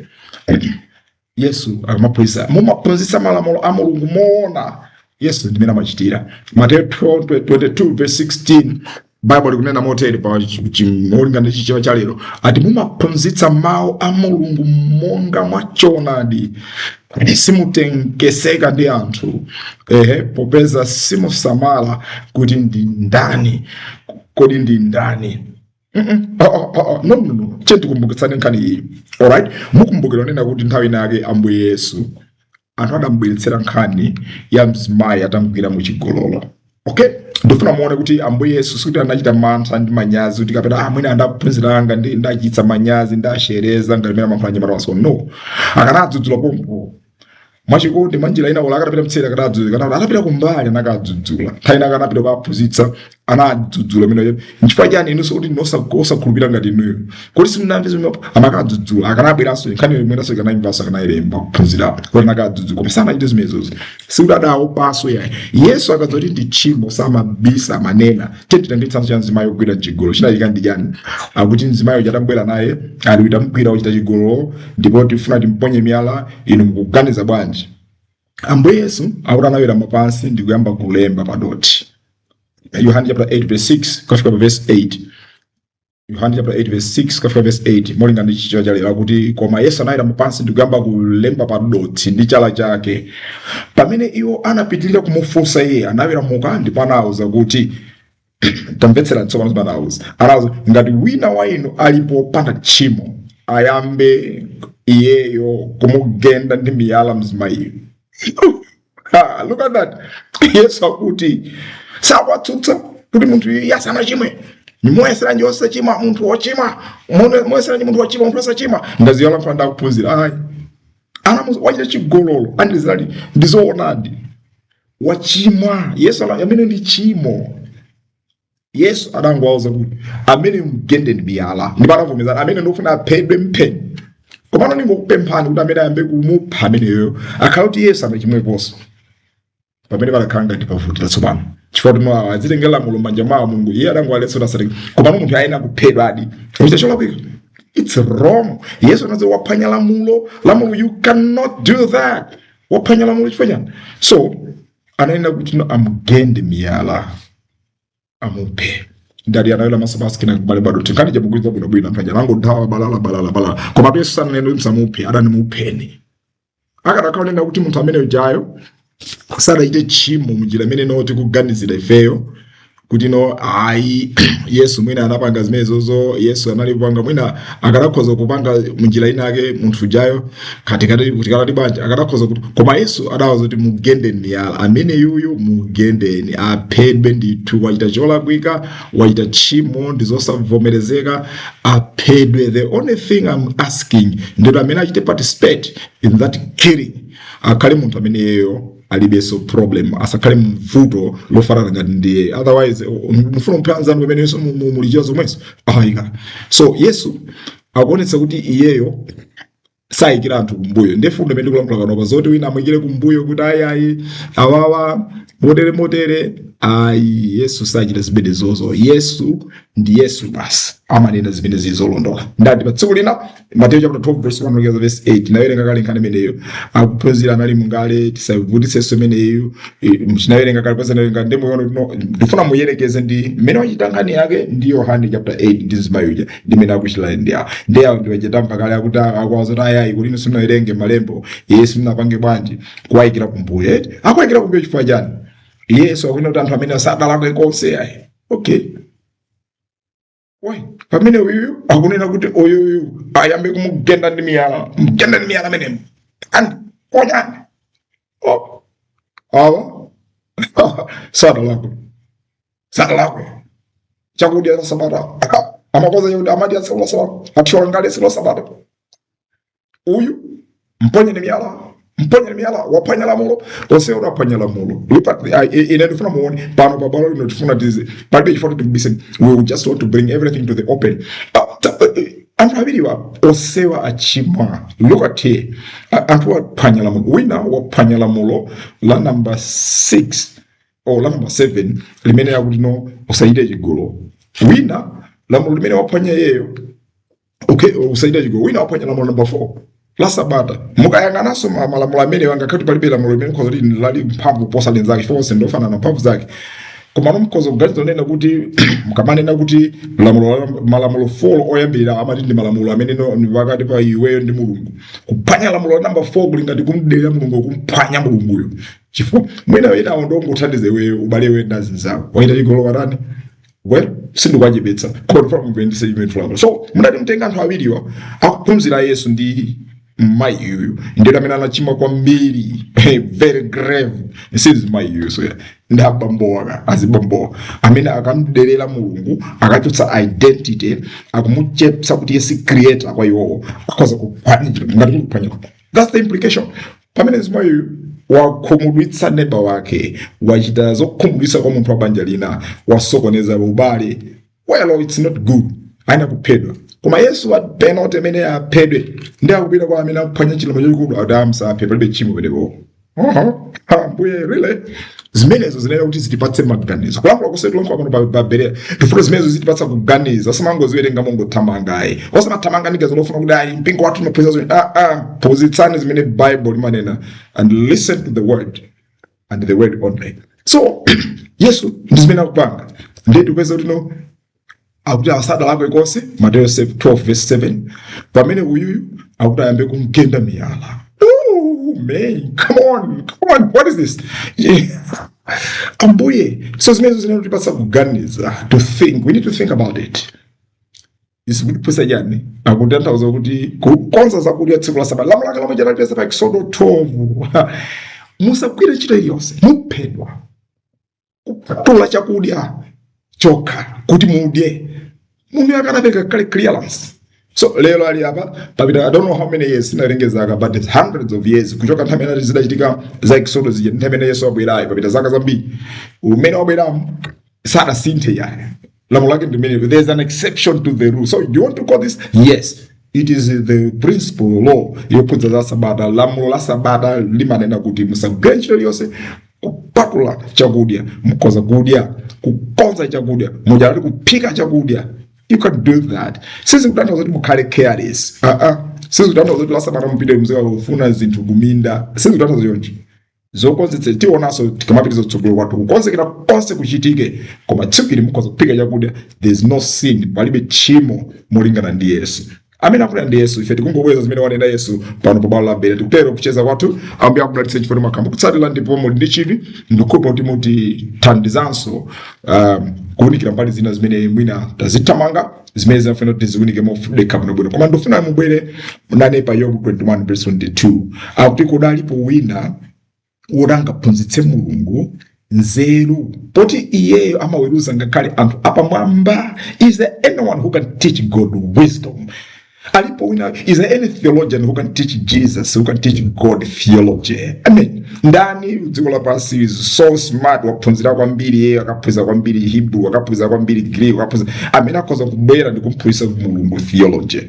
Yesu amaphunzitsa mumaphunzitsa malamulo a Mulungu moona. Yesu ndimene amachitira. Matthew 22 verse 16 Bible likunena motere pa molingana ndi chichewa cha lero ati mumaphunzitsa mawu a Mulungu monga mwachoonadi simutengeseka ndi anthu popeza simusamala kuti ndi ndani kodi ndi ndani. No tikumbukitsani nkhani iyi. Alright, mukumbukira nena kuti nthawi nake Ambuye Yesu anthu adambweretsera nkhani ya mzimayi atamugwira muchigololo. Okay, ndofuna muone kuti Ambuye Yesu sikuti anachita mantha ndi manyazi kuti kapena mwina andaphunzira anga ndachitsa manyazi ndashereza ngalimera mamphanya marawaso. No, akanadzudzula pompo mwachikondi manjira ina ola akatapita mtsera akadzudzula kana atapita kumbali anakadzudzula nthawi akanapita kuphunzitsa anadzudzula mino. Nchifukwa chani inunso kuti osakhulupirira ngati inuyo kuti simunamve zimene amakadzudzula akanabweranso nkhani imwenanso ikanayimvanso akanayilemba kuphunzira kuti anakadzudzula koma sanachite zimenezozi sikuti adaopanso yayi. Yesu akadza kuti ndi tchimo samabisa manena titangitsanso cha mzimayi ogwira chigololo chinayika ndi chani akuti mzimayi uja atabwera naye ali kuti amugwira uchita chigololo ndipo tifuna timponye miyala inu mukuganiza bwanji. Ambuye Yesu akuti anawera mapansi ndi kuyamba kulemba padoti. Yohane chapter 8 verse 6 kufika verse 8. Yohane chapter 8 verse 6 kufika verse 8 molingana ndi chichewa cha lero akuti koma Yesu anawera mapansi ndi kuyamba kulemba padoti ndi chala chake. Pamene iwo anapitirira kumufunsa iye anawera muka ndipo anawuza kuti tamvetsera tsopano zimene anawuza ngati wina wa inu alipo popanda tchimo ayambe iyeyo kumugenda ndi miyala mzimayi. Look at that. Yesu akuti sawatsutsa kuti munthu yasana chimwe nimuyesera njose chima munthu wochima muyesera munthu wochima munthu osachima ndaziyola mfanda kuphunzira ayi wachita chigololo andizali ndizoonadi wachimwa. Yesu amene ndi chimo. Yesu adangwauza kuti amene mgende ndi miyala ndipo anavomezana amene ndofuna aphedwe mpheni komano ndingokupemphani kuti amene ayambe kumupha ameneyo akhala kuti Yesu amachimweponso pamene palakhala ngati pavutira tsopano chifukwa kuti azitengera lamulo m'manja mwawo Mulungu iye adangwaletsa kuti asatenge komano munthu ayenera kuphedwa adi uchita cholakwika. It's wrong. Yesu anaze waphwanya lamulo you cannot do that. Waphwanya lamulo chifukwa chani? So anayenera kuti amugende miyala amuphe. Ndali anawela masabasi kina kubale bado tinkani jabugwiza bwino mfanya lango ndawa balala koma Yesu sana neno msamuphe adani mupheni akadakhala nenda kuti munthu amene ujayo sada ite chimo mujira amene noti kuganizira ifeyo kuti no ayi Yesu mwina anapanga zimenezozo, Yesu analipanga mwina akanakhoza kupanga munjira inake munthu jayo katikati kuti kalati bwanji akanakhoza kuti, koma Yesu adawuza kuti mugendeni miyala, amene yuyu mugendeni aphedwe ndithu, wachita cholakwika, wachita tchimo ndi zosavomerezeka, aphedwe. The only thing I'm asking ndito amene achite participate in that killing akhale munthu ameneyo alibeso problem, asakhale mvuto lofanana ngati ndiye, otherwise mufuna mphanzanu pamene Yesu mulichira zomweso ayika. So Yesu akuonetsa kuti iyeyo sayikira anthu kumbuyo. Ndefundo pamene ndikulankhula panopa zoti wina amuyikire kumbuyo kuti ayi awawa motere ayi, Yesu sachita zimene zozo. Yesu ndi Yesu basi, amanena zimene zizolondola. Ndati pa tsiku lina Mateyu chapter 12 verse 1 to verse 8 nawerenga kale nkhani imeneyo, akuphunzira anali mungale tisavutitsenso imeneyo, mchinawerenga kale pesa nawerenga ndimo ndifuna muyerekeze ndi mmene wachita nkhani yake ndi Yohane chapter 8 ndi zimayuja ndi mmene akuchitira ndiyawo ndiwachitamba kale akuti akwazo tayayi kuti inu simunawerenge malembo, Yesu munapange bwanji kuwayikira kumbuyo. Akuwayikira kumbuyo chifukwa chani? Yesu akunena kuti anthu amene sadalakwe konse ayi. Okay. Why? Pamene uyu akunena kuti uyu ayambe kumugenda ndi miyala, mugenda ndi miyala menemo. And konyani. Oh. Awa. Sadalakwe. Chakudya la Sabata. Amakoza yote amadi ya tsiku la Sabata. Atiwangale tsiku la Sabata. Uyu mponye ni miyala. Wapanya Lamulo, oseo wapanya Lamulo. Look at the ndifuna muone pano pabalo ndifuna tize. But if you listen, we just want to bring everything to the open. Anthu abiriwa osewa achimwa. Look at here. Anthu wapanya Lamulo. Wina wapanya Lamulo la number 6 or la number 7 limene yakuti no usaide chigolo. Wina Lamulo limene wapanya yeyo. Okay, usaide chigolo. Wina wapanya Lamulo number 4. La Sabata. Mukayanganaso malamulo amene wangakati palibe lamulo limene khoza lini lali mphamvu posa lenzake fonse ndofana na mphamvu zake. Koma nomukhoza kuganiza nena kuti mukamanena kuti malamulo 4 oyambira amati ndi malamulo amene ni wakati pa iweyo ndi Mulungu. Kuphwanya lamulo number 4 kulingati kumdelera Mulungu, kumphwanya Mulunguyo. Chifukwa mwina wina ndongothandize iweyo ubale wenda zinzako. Waita chigolo warani? Well, sindikuwachepetsa kodwa mupendise imene. So mudati mtenga anthu awiriwa akuphunzira Yesu ndi mayi uyu ndilo amene anachimwa kwambiri, very grave. This mayi uyu so ndabambowa azibambowa amene akamdelera Mulungu, akachotsa identity, akumuchepsa kuti yesi creator kwa iwowo, akhoza kuphwanya ngati kuphwanya. That's the implication. Pamene mayi uyu wakhumudwitsa neighbor wake, wachita zokhumudwitsa kwa munthu wa banja lina, wasokoneza ubale, well, it's not good. Aina kuphedwa. Koma Yesu apena kuti amene aphedwe ndi akupita kwa amene akuphwanya chilamulo chachikulu adamsa aphedwe palibe chimo penepo. Mbuye really zimenezo zinena kuti zitipatse maganizo. Kulankhula kusetulankhula pano pa Berea tifuna zimenezo zitipatsa kuganiza, osamangoziwerenga mongothamangayi, osamathamanga ndigezo lofuna kuti ayi mpingo wathu maphunzitsa zimene phunzitsani zimene Bible imanena and listen to the word and the word only. So Yesu ndi zimene akupanga ndi tipeza kuti no akuti asadalakwe konse. Mateyu 12 verse 7 pamene uyuyu akuti ayambe kumgenda miyala. Oh man, come on, what is this? Ambuye, so zimenezo zinatipatsa kuganiza, to think, we need to think about it. Isikuti jani akuti antauza kuti kukonza zakudya tsiku la Sabata. Lamulo lake lomwe pa Eksodo 12 musagwire ntchito iliyonse, muphedwa kupatula chakudya chokha kuti mudye. Mungu akanapeka kale clearance. So lero ali apa papita I don't know how many years sinalengezaka, but it's hundreds of years kuchoka nthawi imene zidachitika za Eksodo zija, nthawi imene Yesu abwerayo papita zaka zambiri. Umene wabweramu sadasinthe yaye. Lamulo lake ndi limene. There's an exception to the rule. So you want to call this? Yes. It is the principle law yophunzitsa za Sabata. Lamulo la Sabata limanena kuti musagwire ntchito iliyonse kupatula chakudya, mukhoza kudya, kukonza chakudya, mujalali kuphika chakudya. You can do that. Sisi kutanthauza kuti mukhale careless. Sisi kutanthauza kuti la Sabata mupite mzee ufuna zinthu kuminda. Sisi kutanthauza yonchi. Zokonzetse tionaso tikamapitiza kutsogolo kwathu kukonzekera konse kuchitike, koma tsiku ili mukhoza kuphika chakudya. There's no sin, palibe tchimo molingana ndi Yesu. amene akula ndi Yesu. Ife tikungobweza zimene wanena Yesu pano pa bwalo la mbere. Tikutero kucheza kwathu ambuye akudalitse chifukwa makamba kutsatira ndipo muli ndi chidwi ndikukhulupirira kuti mutithandizanso kuwunikira mbali zina zimene mwina tazithamanga zimene zinafuna kuti ziwunike mofudeka bwinobwino. Koma ndifuna mubwere nane pa Yobu 21:22 akuti kudalipo wina wodangaphunzitse Mulungu nzeru poti iyeyo amaweruza ngakhale anthu apamwamba. Is there anyone who can teach God wisdom? Alipo wina, is there any theologian who can teach Jesus, who can teach God theology? I mean, ndani dziko lapansi is so smart, waphunzira kwambiri yeye, akaphunzira kwambiri Hebrew, akaphunzira kwambiri Greek, akaphunzira amene akhoza kubwera ndi kumphunzitsa Mulungu theology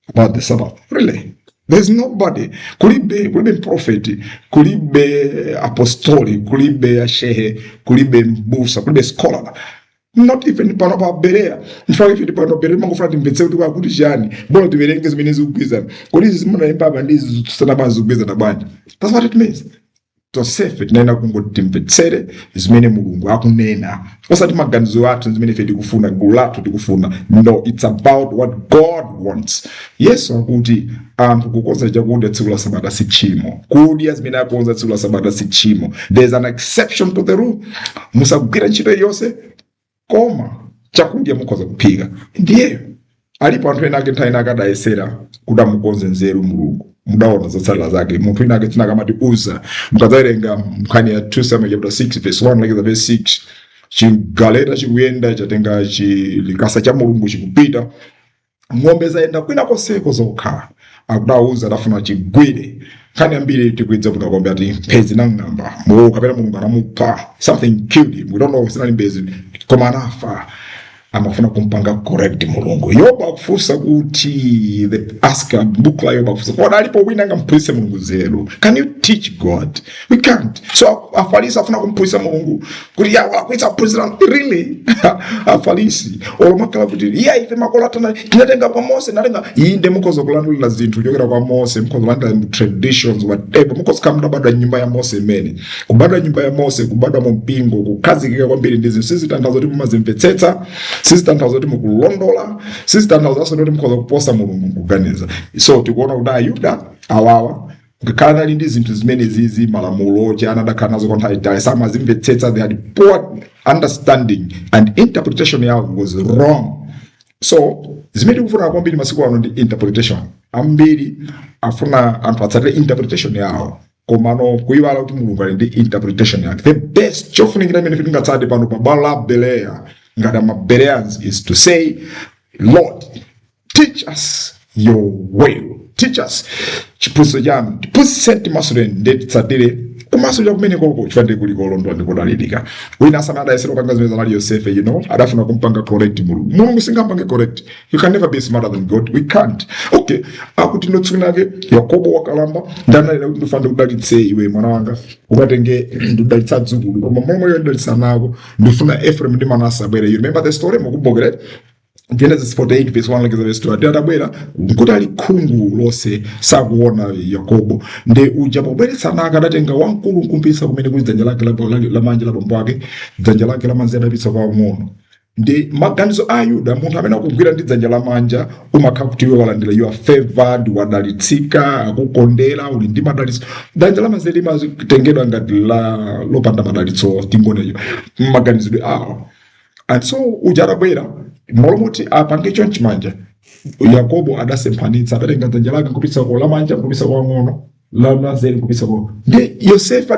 about the Sabbath. Really? There's nobody. Kulibe prophet, kulibe apostoli, kulibe ashehe, kulibe mbusa, kulibe scholar. Not even pano pa Berea. In fact, if you pano Berea, mangofuna timbetse kuti kwakuti chani. Bora tiverenge zimene zikugwizana. Kuti zimuna impaba ndizi zitsana zikugwizana bwanji. That's what it means. To safe tinaenda kungoti timbetsere zimene Mulungu akunena. Osati maganizo athu zimene ife tikufuna, gulu lathu tikufuna. No, it's about what God wants. Yesu akuti anthu kukonza chakudya tsiku la Sabata si tchimo. Kudya zimene akonza tsiku la Sabata si tchimo. There's an exception to the rule. Musagwira ntchito yonse koma chakudya mukhoza kuphika. Ndiyeyo alipo anthu ena ake nthawi ina akadayesera kuti amukonze nzeru Mulungu. Mudaona zotsatira zake. Munthu ina ake tinakamati uza. Mukadzawerenga Nkhani ya 2 Samuel chapter 6 verse 1 like verse 6. Chigaleta chikuyenda chatenga likasa cha Mulungu chikupita. Ng'ombe zaenda kwina konseko zokha. Akudauza adafuna chigwire. Nkhani ambiri tikwidza kuti akombe ati mphezi nang'amba. Kapena Mulungu anamupha. Something killed him. We don't know sinali mbezi koma anafa. Amafuna kumpanga correct Mulungu. Yobu akufunsa kuti the asker book la Yobu akufunsa kwa alipo wina ngamphunzitse Mulungu nzeru. Can you teach God? We can't. So Afarisi afuna kumphunzitsa Mulungu kuti ya Amalakwitsa kuphunzira really Afarisi olomakala kuti ife makola tana tinatenga kwa Mose nalenga inde mukozo kulandula zinthu kuchokera kwa Mose mukozo landa traditions whatever mukozo kamda bada nyumba ya Mose Mmene kubada nyumba ya Mose kubada mu mpingo kukazikika kwambiri ndizi sisi tandazo kuti mumazimvetsetsa sisi tandazo kuti mukulondola sisi tandazo kuti mukozo kuposa Mulungu kuganiza. So tikuona kuti Ayuda awawa ngakhala ali ndi zinthu zimene zizi malamulo chana dakhala nazo kwa nthawi itali samazimvetsetsa. They had poor understanding and interpretation yao was wrong. So zimene tikufuna kwambiri masiku ano ndi interpretation. Ambiri afuna anthu atsatire interpretation yao komano kuiwala kuti Mulungu ali ndi interpretation yake. The best chofunikira imene tingatsate pano pa bwalo la Berea ngati Bereans is to say, Lord, teach us your will. Teach us. Chipuso jam. Tiphunzitse timasulire ndetsatire kumasulira kumene koko chifande kuli kolondwa ndikodalirika. Wina sanada yesero panga zimene zanali Yosefe, you know, adafuna kumpanga correct Mulungu. Mulungu singampange correct. You can never be smarter than God. We can't. Okay. Akuti notsukinake Yakobo wakalamba ndanalira kuti ndifande kudalitse iwe mwana wanga ukatenge ndudalitsa dzukulu koma momwe yodalitsa nako ndifuna Ephraim ndi Manase abwere. You remember the story mukubogere Genesis 48 verse 1 like verse 2 adabwera nkuti ali khungu lose sakuona Yakobo nde uja pobweretsa naka adatenga wamkulu nkumpisa kumene kuli dzanja lake la manja la bombo ake dzanja lake la manja adapitsa kwa ng'ono. Ndi maganizo a Ayuda munthu amene akugwira ndi dzanja la manja umakhala kuti iwe walandira you are favored wadalitsika akukondera uli ndi madalitso. Dzanja la manja limatengedwa ngati lopanda madalitso tingoneyo maganizidwe awo. And so uja adabwera molomoti apange chonchi manja Yakobo adasemphanitsa adatenga dzanja lake nkupitsa kwa la manja nkupitsa kwa ng'ono la mazeri nkupitsa kwa ndi Yosefe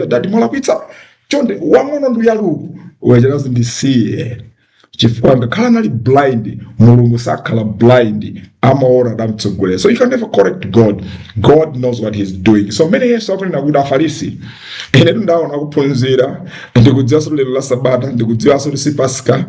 dadi Amalakwitsa chonde wang'ono ndu yaluku wejerazi ndisiye chifukwa ngakhala nali blind Mulungu sakhala blind amaona adamtsogolera. So you can never correct God. God knows what he's doing. So many years ago nakuda Afarisi ene ndaona kuphunzira ndikudziwaso lero la Sabata ndikudziwaso si Pasika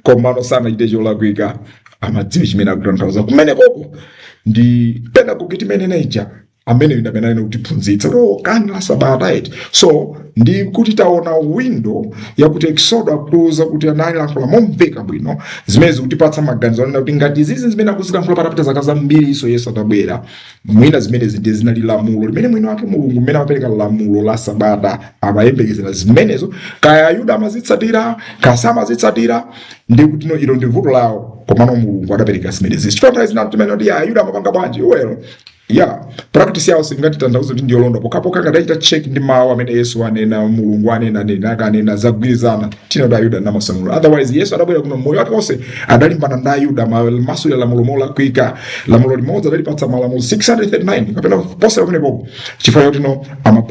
komano sana itejo lakwika amadziwa chimene akutanthauza kumene koko ndi pena kukiti mene naija amene ndamene kutiphunzitsa kani la sabata eti. So ndi kuti taona window yakuti Eksodo akuza kuti anali lankhula momveka bwino zimene zikutipatsa maganizo anena kuti ngati zizi zimene akuzilankhula patapita zaka zambiri iso Yesu atabwera mwina zimene zinde zinali lamulo limene mwini wake Mulungu mmene amapereka lamulo la sabata amayembekezera zimenezo kaya Ayuda amazitsatira kaya samazitsatira ndi kuti ilo ndi vuto lawo komano Mulungu adapereka zimenezi. Chifukwa izi natumene kuti Ayuda amapanga bwanji well practice yawo singati tanthauzo kuti ndiyolonda pokapoka ngati check ndi mawu amene Yesu anena Mulungu anena akanena zagwirizana tina da Ayuda namasamulo. Otherwise Yesu adabwera kuno moyo wake wonse adalimbana ndi Ayuda masulira lamulo molakwika lamulo limodzi adalipatsa malamulo 639 kapena posa pamene popo chifukwa kuti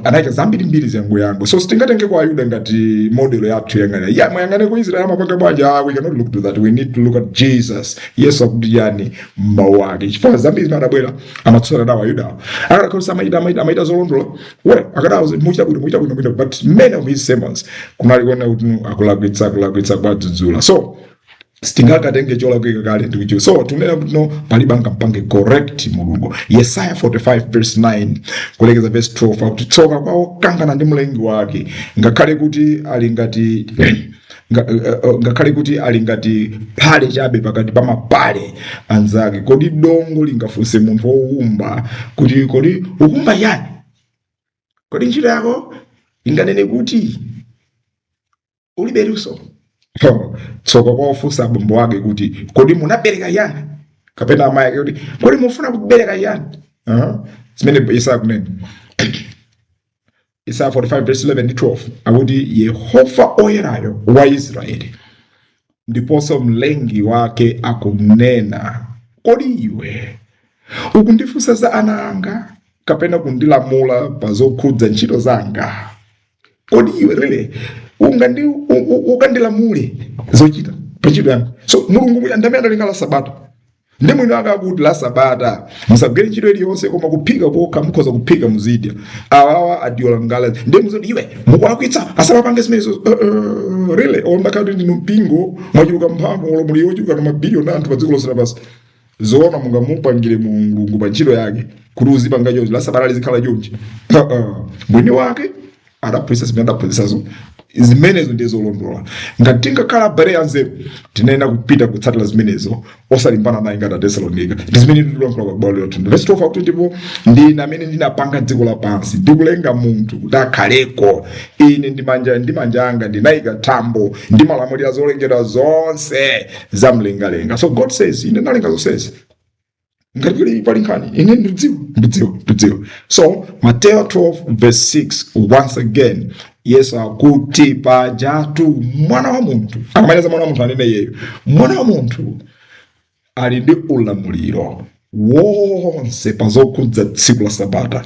anayika zambiri mbiri zangu. So sitingatenge kwa Ayuda ngati modelo yathu yangana mwayangane ku Israel amapanga bwanji we cannot look to that, we need to look at Jesus. Yesu akuti yani mawu wake chifukwa zambiri zinadabwera amatsala na Ayuda akakosa amaita zolondola akadawo muchita bwino but many of his sermons kunali kuona kuti akulakwitsa kwadzudzula. So sitingatenge cholakwika kale ndikuchiwo. So tunena kuti palibe angampange correct Mulungu. Yesaya 45 verse 9 kulekeza verse 12 akuti tsoka kwawo kangana ndi mlengi wake ngakhale kuti ali ngati phale chabe pakati pa mapale anzake. Kodi dongo lingafunse munthu wowumba kuti kodi ukumba yani? Kodi ntchito yako inganene kuti ulibe luso? Tsoka kwa ufunsa abambo wake kuti kodi munabereka yani? Kapena amayi ake kuti kodi mufuna kubereka yani? Zimene Yesaya kunena. Isaiah 45 verse 11 to 12 akuti Yehova oyerayo wa Israeli ndiponso mlengi wake akunena kodi iwe ukundifunsa za ana anga kapena kundilamula pa zokhudza ntchito zanga? Kodi iwe really ukandilamule zochita pa ntchito yanga? So Mulungu andamene analenga la sabata ndi mwini wake akuti la sabata musagwire ntchito iliyonse koma kuphika pokha mukhoza kuphika muzidya awawa adiola ngala ndi muzoti iwe mukulakwitsa asamapange zimenezo really ondakati ndinu mpingo mwachuluka mphamvu ulamuli yochuluka na mabiliyoni anthu pa dziko lonse lapansi zoona mungamupangire Mulungu pa ntchito yake kuti uzipanga chonchi la sabata lizikhala chonchi mwini wake adaphunzitsa zimene adaphunzitsazo zimenezo ndizo zolondola. Ngati tingakhala abale anzeru tinayenda kupita kutsatira zimenezo osalimbana naye ngati Atesalonika. Ndi zimene ndikulankhula kwa Baibulo yathu. Verse 12 akuti ndipo ndine amene ndinapanga dziko lapansi ndikulenga munthu kuti akhaleko. Ine ndi manja anga ndinayika thambo ndimalamulira zolengedwa zonse zamlengalenga. So God says ine ndalenga zonsezi. Ngati pali nkhani ine ndidziwa. So Matthew 12 verse 6 once again Yesu akuti pajatu mwana wa munthu akamaneza mwana wa munthu anene yeyo mwana wa munthu ali ndi ulamuliro wonse pa zokhudza tsiku la sabata.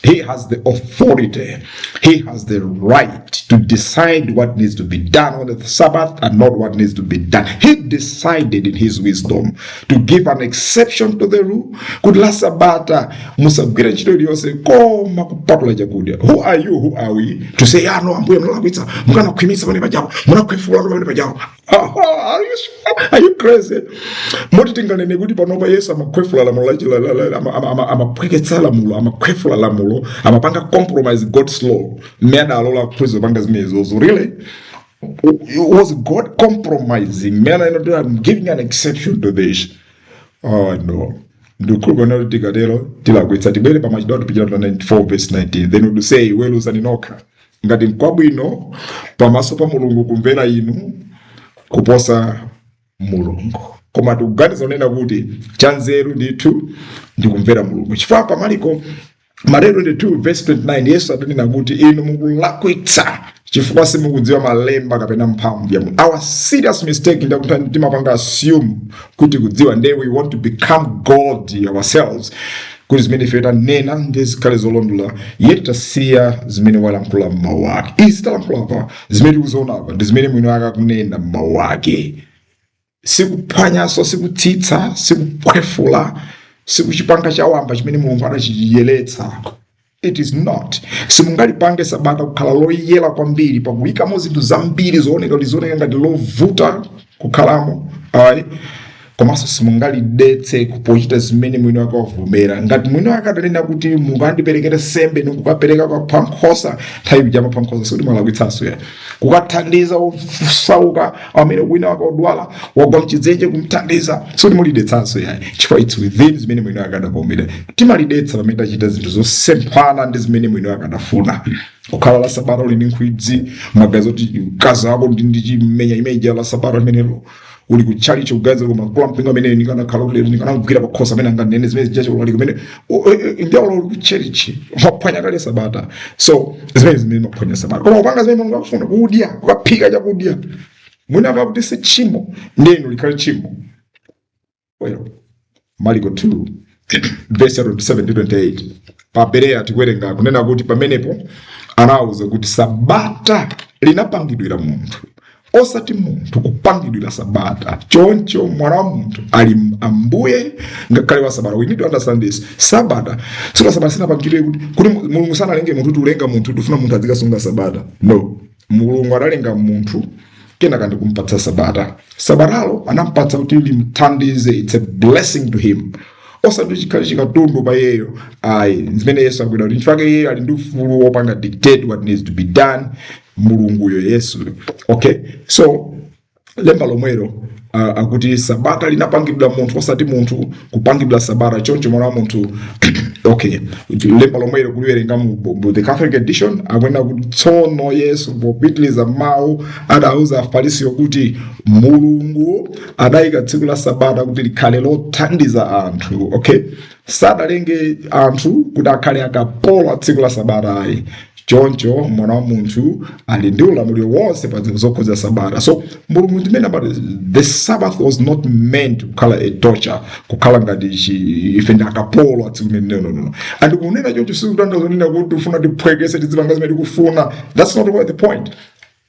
He has the authority. He has the right to decide what needs to be done on the Sabbath and not what needs to be done. He decided in his wisdom to give an exception to the rule. Kuti la sabata musagwira ntchito iliyonse koma kupatula chakudya. Who are you? Who are we? To say, no, ambuye mnalakwitsa, mukanakhwimitsa pamene pajawo, munakhwefula pamene pajawo. Are you crazy? Moti tinganene kuti panopa Yesu amakhwefula lamulo amaphweketsa lamulo amakhwefula lamulo amapanga compromise God's law mmene alola kuphunzitsa panga zimenezo. Really? Was God compromising? Man, I'm giving an exception to this. Oh no. Ndikukhulupirira kuti tikatero tilakwitsa tibwere pa Machitidwe page 94 verse 19. Then would say weluza nokha ngati nkwabwino pamaso pa Mulungu kumvera inu kuposa Mulungu. Koma tikuganiza nena kuti chanzeru ndithu ndikumvera Mulungu. Chifukwa pa Marko 22 verse 29 Yesu adanena kuti inu mukulakwitsa chifukwa simukudziwa malemba kapena mphamvu ya Mulungu. Our serious mistake ndakuti timapanga assume kuti kudziwa nde we want to become God ourselves. Kuti zimene ife tanena ndizikhale zolondola yeti tasiya zimene walankhula m'mawu ake. Izi talankhula pa zimene tikuziona apa ndi zimene mwini wake akunena m'mawu ake. Sikuphwanyaso, sikutsitsa, sikukhwefula, sikuchipanga chawamba chimene Mulungu anachiyeretsa. It is not. Simungalipange sabata kukhala loyera kwambiri pakuyikamo zinthu zambiri zooneka ngati lovuta kukhalamo. komanso simungalidetse kupochita zimene mwini wake wavomera. Ngati mwini wake atanena kuti mukandiperekere sembe nikukapereka kwa nkhosa, nthawi ija mapha nkhosa sikuti mwalakwitsanso ya kukathandiza osauka amene wina wake odwala wagwa mchidzenje kumthandiza sikuti mulidetsanso ya chifukwa it's within zimene mwini wake adavomera. Timalidetsa pamene tachita zinthu zosemphana ndi zimene mwini wake adafuna. Kukhala la Sabata uli ndi nkhwidzi magazi oti mkazi wako ndi chimenya imeja la Sabata limenelo uli kuchali chogaza koma kwa mpingo amene ndikanakhala lero ndikanagwira pakhosa amene anganene zimene zijacho uli kumene ndialo uli kucherichi maphwanya kale Sabata. So zimene maphwanya Sabata koma upanga zimene Mulungu akufuna kudya kukaphika chakudya mwina akakuti si chimo ndenu likhale chimo. Well, Marko 2 verse 27-28 pa Berea tikuwerenga kunena kuti pamenepo anawuza kuti Sabata linapangidwira munthu osati munthu kupangidwira Sabata. Choncho mwana wa munthu ali ambuye ngakhale wa Sabata. We need to understand this. Sabata sinapangidwe kuti Mulungu sanalenge munthu kuti ulenga munthu tifuna munthu azikasunga Sabata. No, Mulungu analenga munthu kenaka ndikumpatsa Sabata. Sabatalo anampatsa kuti limthandize. It's a blessing to him. Osati chikhali chikatundu pa yeyo ayi zimene Yesu akwida kuti nchifake yeyo ali ndi ufulu wopanga dictate what needs to be done. Mulunguyo Yesu. Okay, so lemba lomwero akuti Sabata linapangidwa munthu osati munthu kupangidwa Sabata. Choncho mwana wa munthu okay, lemba lomwero kuliwerenga mu the Catholic edition akwenda kuti tsono Yesu popitiliza mawu adauza Afarisi kuti Mulungu adayika tsiku la Sabata kuti likhale lothandiza anthu. Okay, sadalenge anthu kuti akhale akapolo tsiku la Sabata ayi. Choncho mwana wa munthu ali ndi ulamuliro wonse pa zinthu zokhuza Sabata. So Mulungu ndimene about the Sabbath was not meant to kukhala a torture, kukhala ngati ife ndi akapolo atsiku no. And kunena choncho sikutanthauza nena kuti ufuna tiphwekese tizipanga zimene tikufuna. That's not what the point.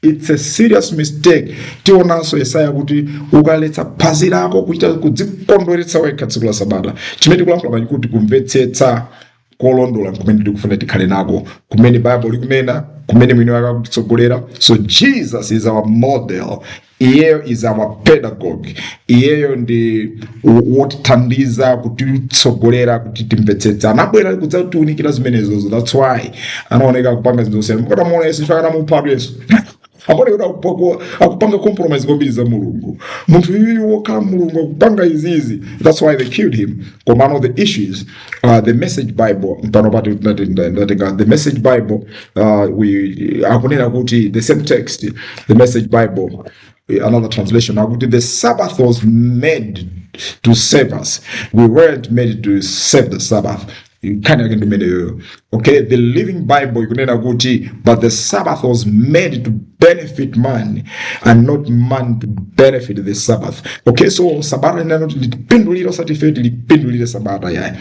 It's a serious mistake. Tionanso Yesaya kuti ukaletsa phazi lako kuchita kudzikondweretsa wekha tsiku la Sabata. Chimene tikulankhula kuti kumvetsetsa kolondola kumene tikufuna tikhale nako, kumene Bible likunena, kumene mwini wake akutitsogolera. So Jesus is our model. Iyeyo is our pedagogue. Iyeyo ndi wotithandiza kutitsogolera kuti timvetsetsa. Anabwera kudzatiunikira zimenezozo. That's why anaoneka kupanga zinthu zosiyana. Mukatamuona Yesu chifukwa anamuphatu Yesu. Amone akupanga compromise kwambiri za Mulungu. Munthu yuyu wokhala Mulungu akupanga izizi. That's why they killed him. One of the issues, the Message Bible, the Message Bible, akunena kuti the same text, the Message Bible, another translation, akuti the Sabbath was made to save us. We weren't made to save the Sabbath. Okay, the Living Bible ikunena kuti but the Sabbath was made to benefit man and not man to benefit the Sabbath. Okay, so Sabbath is not lipindulira certificate lipindulira Sabbath ya.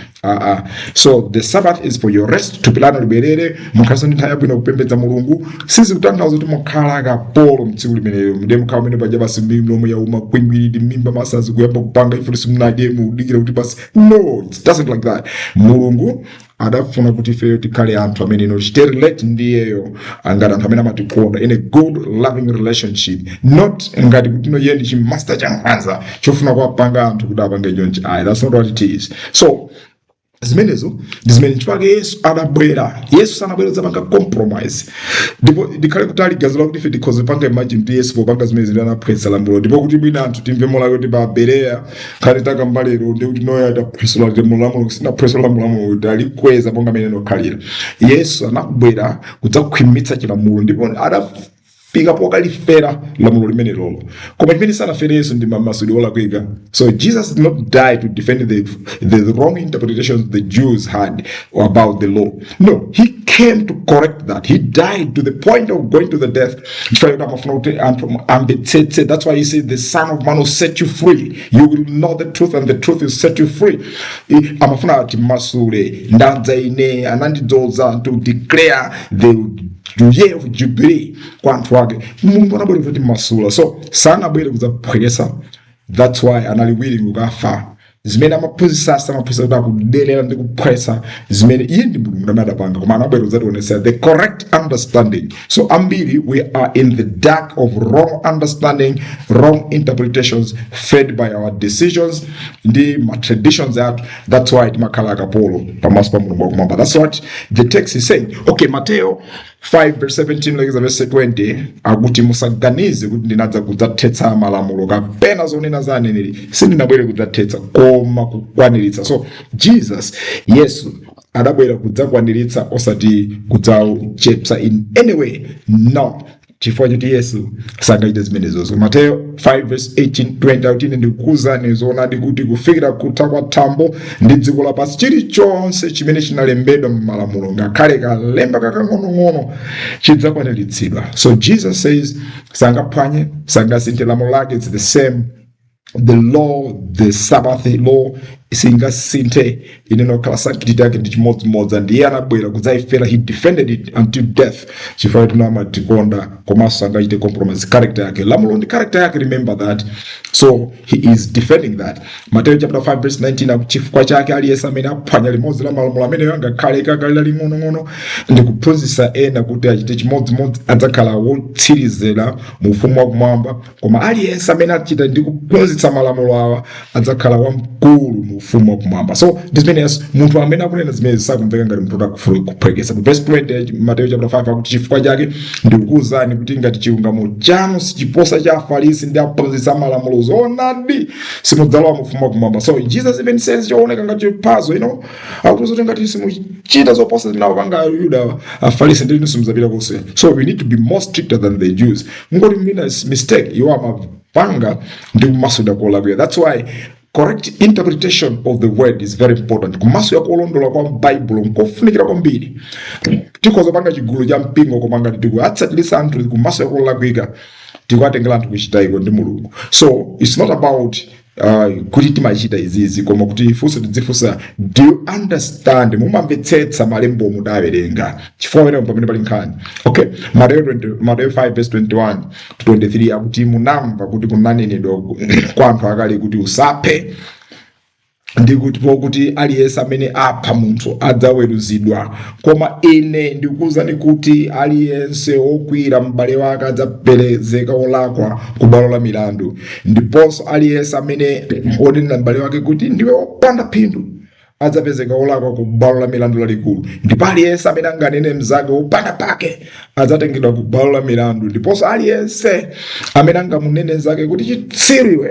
So the Sabbath is for your rest, to pilana liberere mukhaso ndi nthawi bwino kupembedza Mulungu. Sisi kutanthauza kuti mukhala akapolo mtsiku limeneyo ndi mukhala umene paja basi milomo ya uma kwingwiridi mimba masazi kuyamba kupanga ifunisi mnadye mudikira kuti basi no, it doesn't like that. Mulungu adafuna kuti ifeyo tikhale anthu amene relate ndiyeyo ngati anthu amene amatikonda in a good loving relationship, not ngati kuti iye ndi chimaster chankhanza chofuna kuwapanga anthu kuti apange chonchi. That's not what it is. So zimenezo ndizimene chifukwa Yesu adabwera. Yesu sanabwera zapanga compromise. Ndipo ndikhale kutali gazi lakuti ife tikhoze panga imagine kuti Yesu popanga zimene zili anaphwesa lamulo. Ndipo kuti mwina anthu timve mola kuti pa Berea khali takambalero ndi kuti noya adaphwesa lamulo sina phwesa lamulo kuti alikweza ponga amene nokhalira. Yesu anabwera kudzakhwimitsa chilamulo ndipo adafika pokalifera lamulo limene lolo. Koma chimene sanafere Yesu ndi mamasuliro olakwika. So Jesus did not die to defend the wrong interpretations the Jews had about the law. No, he came to correct that. He died to the point of going to the death. That's why he said the Son of Man will set you free. You will know the truth and the truth will set you free. Amafuna ati masule ndanza ine anandidzoza to declare the year of Jubilee kwa anthu ake. Mungu anabwera kuti masula. So sana bwera kudzaphwekesa. That's why anali willing kukafa zimene amaphunzitsa kuti akudelera ndi kuphwetsa zimene iye ndi mulungu amadapanga koma anabwera kudzationetsera the correct understanding. So ambiri we are in the dark of wrong understanding, wrong interpretations fed by our decisions ndi ma traditions athu. That's why timakhala akapolo pamaso pa mulungu wakumwamba. That's what the text is saying. Okay, Matthew 5 verse 17 lekeza verse 20 akuti musaganize kuti ndinadza kudzathetsa malamulo kapena zonena za aneneri, sindinabwere kudzathetsa koma kukwaniritsa. So Jesus, Yesu adabwera kudzakwaniritsa osati kudzachepsa in any way. No, chifukwa choti Yesu sangaite zimenezo. Matthew 5 verse 18-20 akuti ndikuwuzani zoonadi kuti kufikira kutha kwa thambo ndi dziko lapansi chilichonse chimene chinalembedwa m'malamulo ngakhale kalemba kakang'onong'ono chidzakwaniritsidwa. So Jesus says sangaphwanye, sangasinthe lamulo lake. It's the same. The law, the Sabbath law, singasinthe inenokhala sanctity yake ndi chimodzimodzi, and iye anabwera kudzaifera. He defended it until death. Chifukwa tunamatikonda komanso sangachite compromise character yake. Lamulo ndi character yake, remember that. So he is defending that. Matthew chapter 5 verse 19 chifukwa chake aliyense amene aphwanya limodzi la malamulo amene angakhale kakalira ling'onong'ono ndi kuphunzitsa ena kuti achite chimodzimodzi adzakhala wotsirizira mu ufumu wakumwamba, koma aliyense amene achita ndi kuphunzitsa malamulo awa adzakhala wamkulu mu ufumu wakumwamba. So this means munthu amene akunena zimene sakumveka ngati munthu akufuna kuphwekesa. Verse 20 Matthew chapter 5 akuti chifukwa chake ndikukuwuzani kuti ngati chilungamo chanu sichiposa cha Afarisi ndi aphunzitsa malamulo zoonadi, simudzalowa mu ufumu wakumwamba. So Jesus even says chooneka ngati chiphazo, akuti zoti ngati simuchita zoposa zinawapanga Ayuda Afarisi ndi simudzapita konse. So we need to be more stricter than the Jews. Ngoti mina mistake iwo amapanga ndi kumasulira kolakwira. That's why correct interpretation of the word is very important. Kumasulira kolondola kwa Baibulo nkofunikira kwambiri. Tikhoza panga chigulu cha mpingo koma ngati tikuatsatirisa anthu kumasulira kolakwika tikuatengera anthu kuchita iko ndi mulungu. So it's not about kuti timachita izizi koma kuti ifunso tidzifunsa, do you understand, mumamvetsetsa malembo mudawerenga chifukwa wena pamene pali nkhani. Okay, Matthew 5 verse 21 to 23 akuti munamva kuti kunanenedwa kwa anthu akale kuti usaphe ndi kuti aliyense amene apha munthu adzaweruzidwa, koma ine ndikuwuzani kuti aliyense wokwira m'bale wake adzaperezeka olakwa ku bwalo la milandu, ndiponso aliyense amene onena m'bale wake kuti ndiwe wopanda phindu adzapezeka olakwa ku bwalo la milandu lalikulu, ndipo aliyense amene anganene mnzake wopanda pake adzatengedwa ku bwalo la milandu, ndiponso aliyense amene angamunene mnzake kuti chitsiru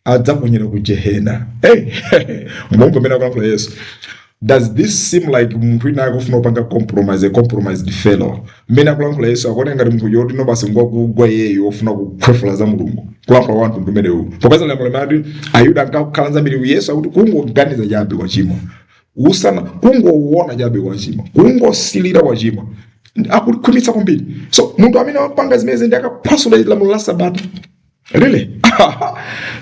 adzaponyera ku Jehena. Hey, mbombo mena kwa Yesu. Does this seem like munthu ina akufuna kupanga compromise, a compromised fellow? Mena kwa Yesu akone ngati munthu yoti no basi ngokugwa yeyo ofuna kukhwefula za mulungu. Kulapa wanthu ndumene uwu. Popeza lamulo mati Ayuda ankakhalanza mbiri Yesu akuti kungoganiza chabe kwa chimo. Usana kungoona chabe kwa chimo. Kungosilira kwa chimo. Akukhwimitsa kwambiri. So munthu amene apanga zimene ndi akaphwasula lamulo la Sabata. Really?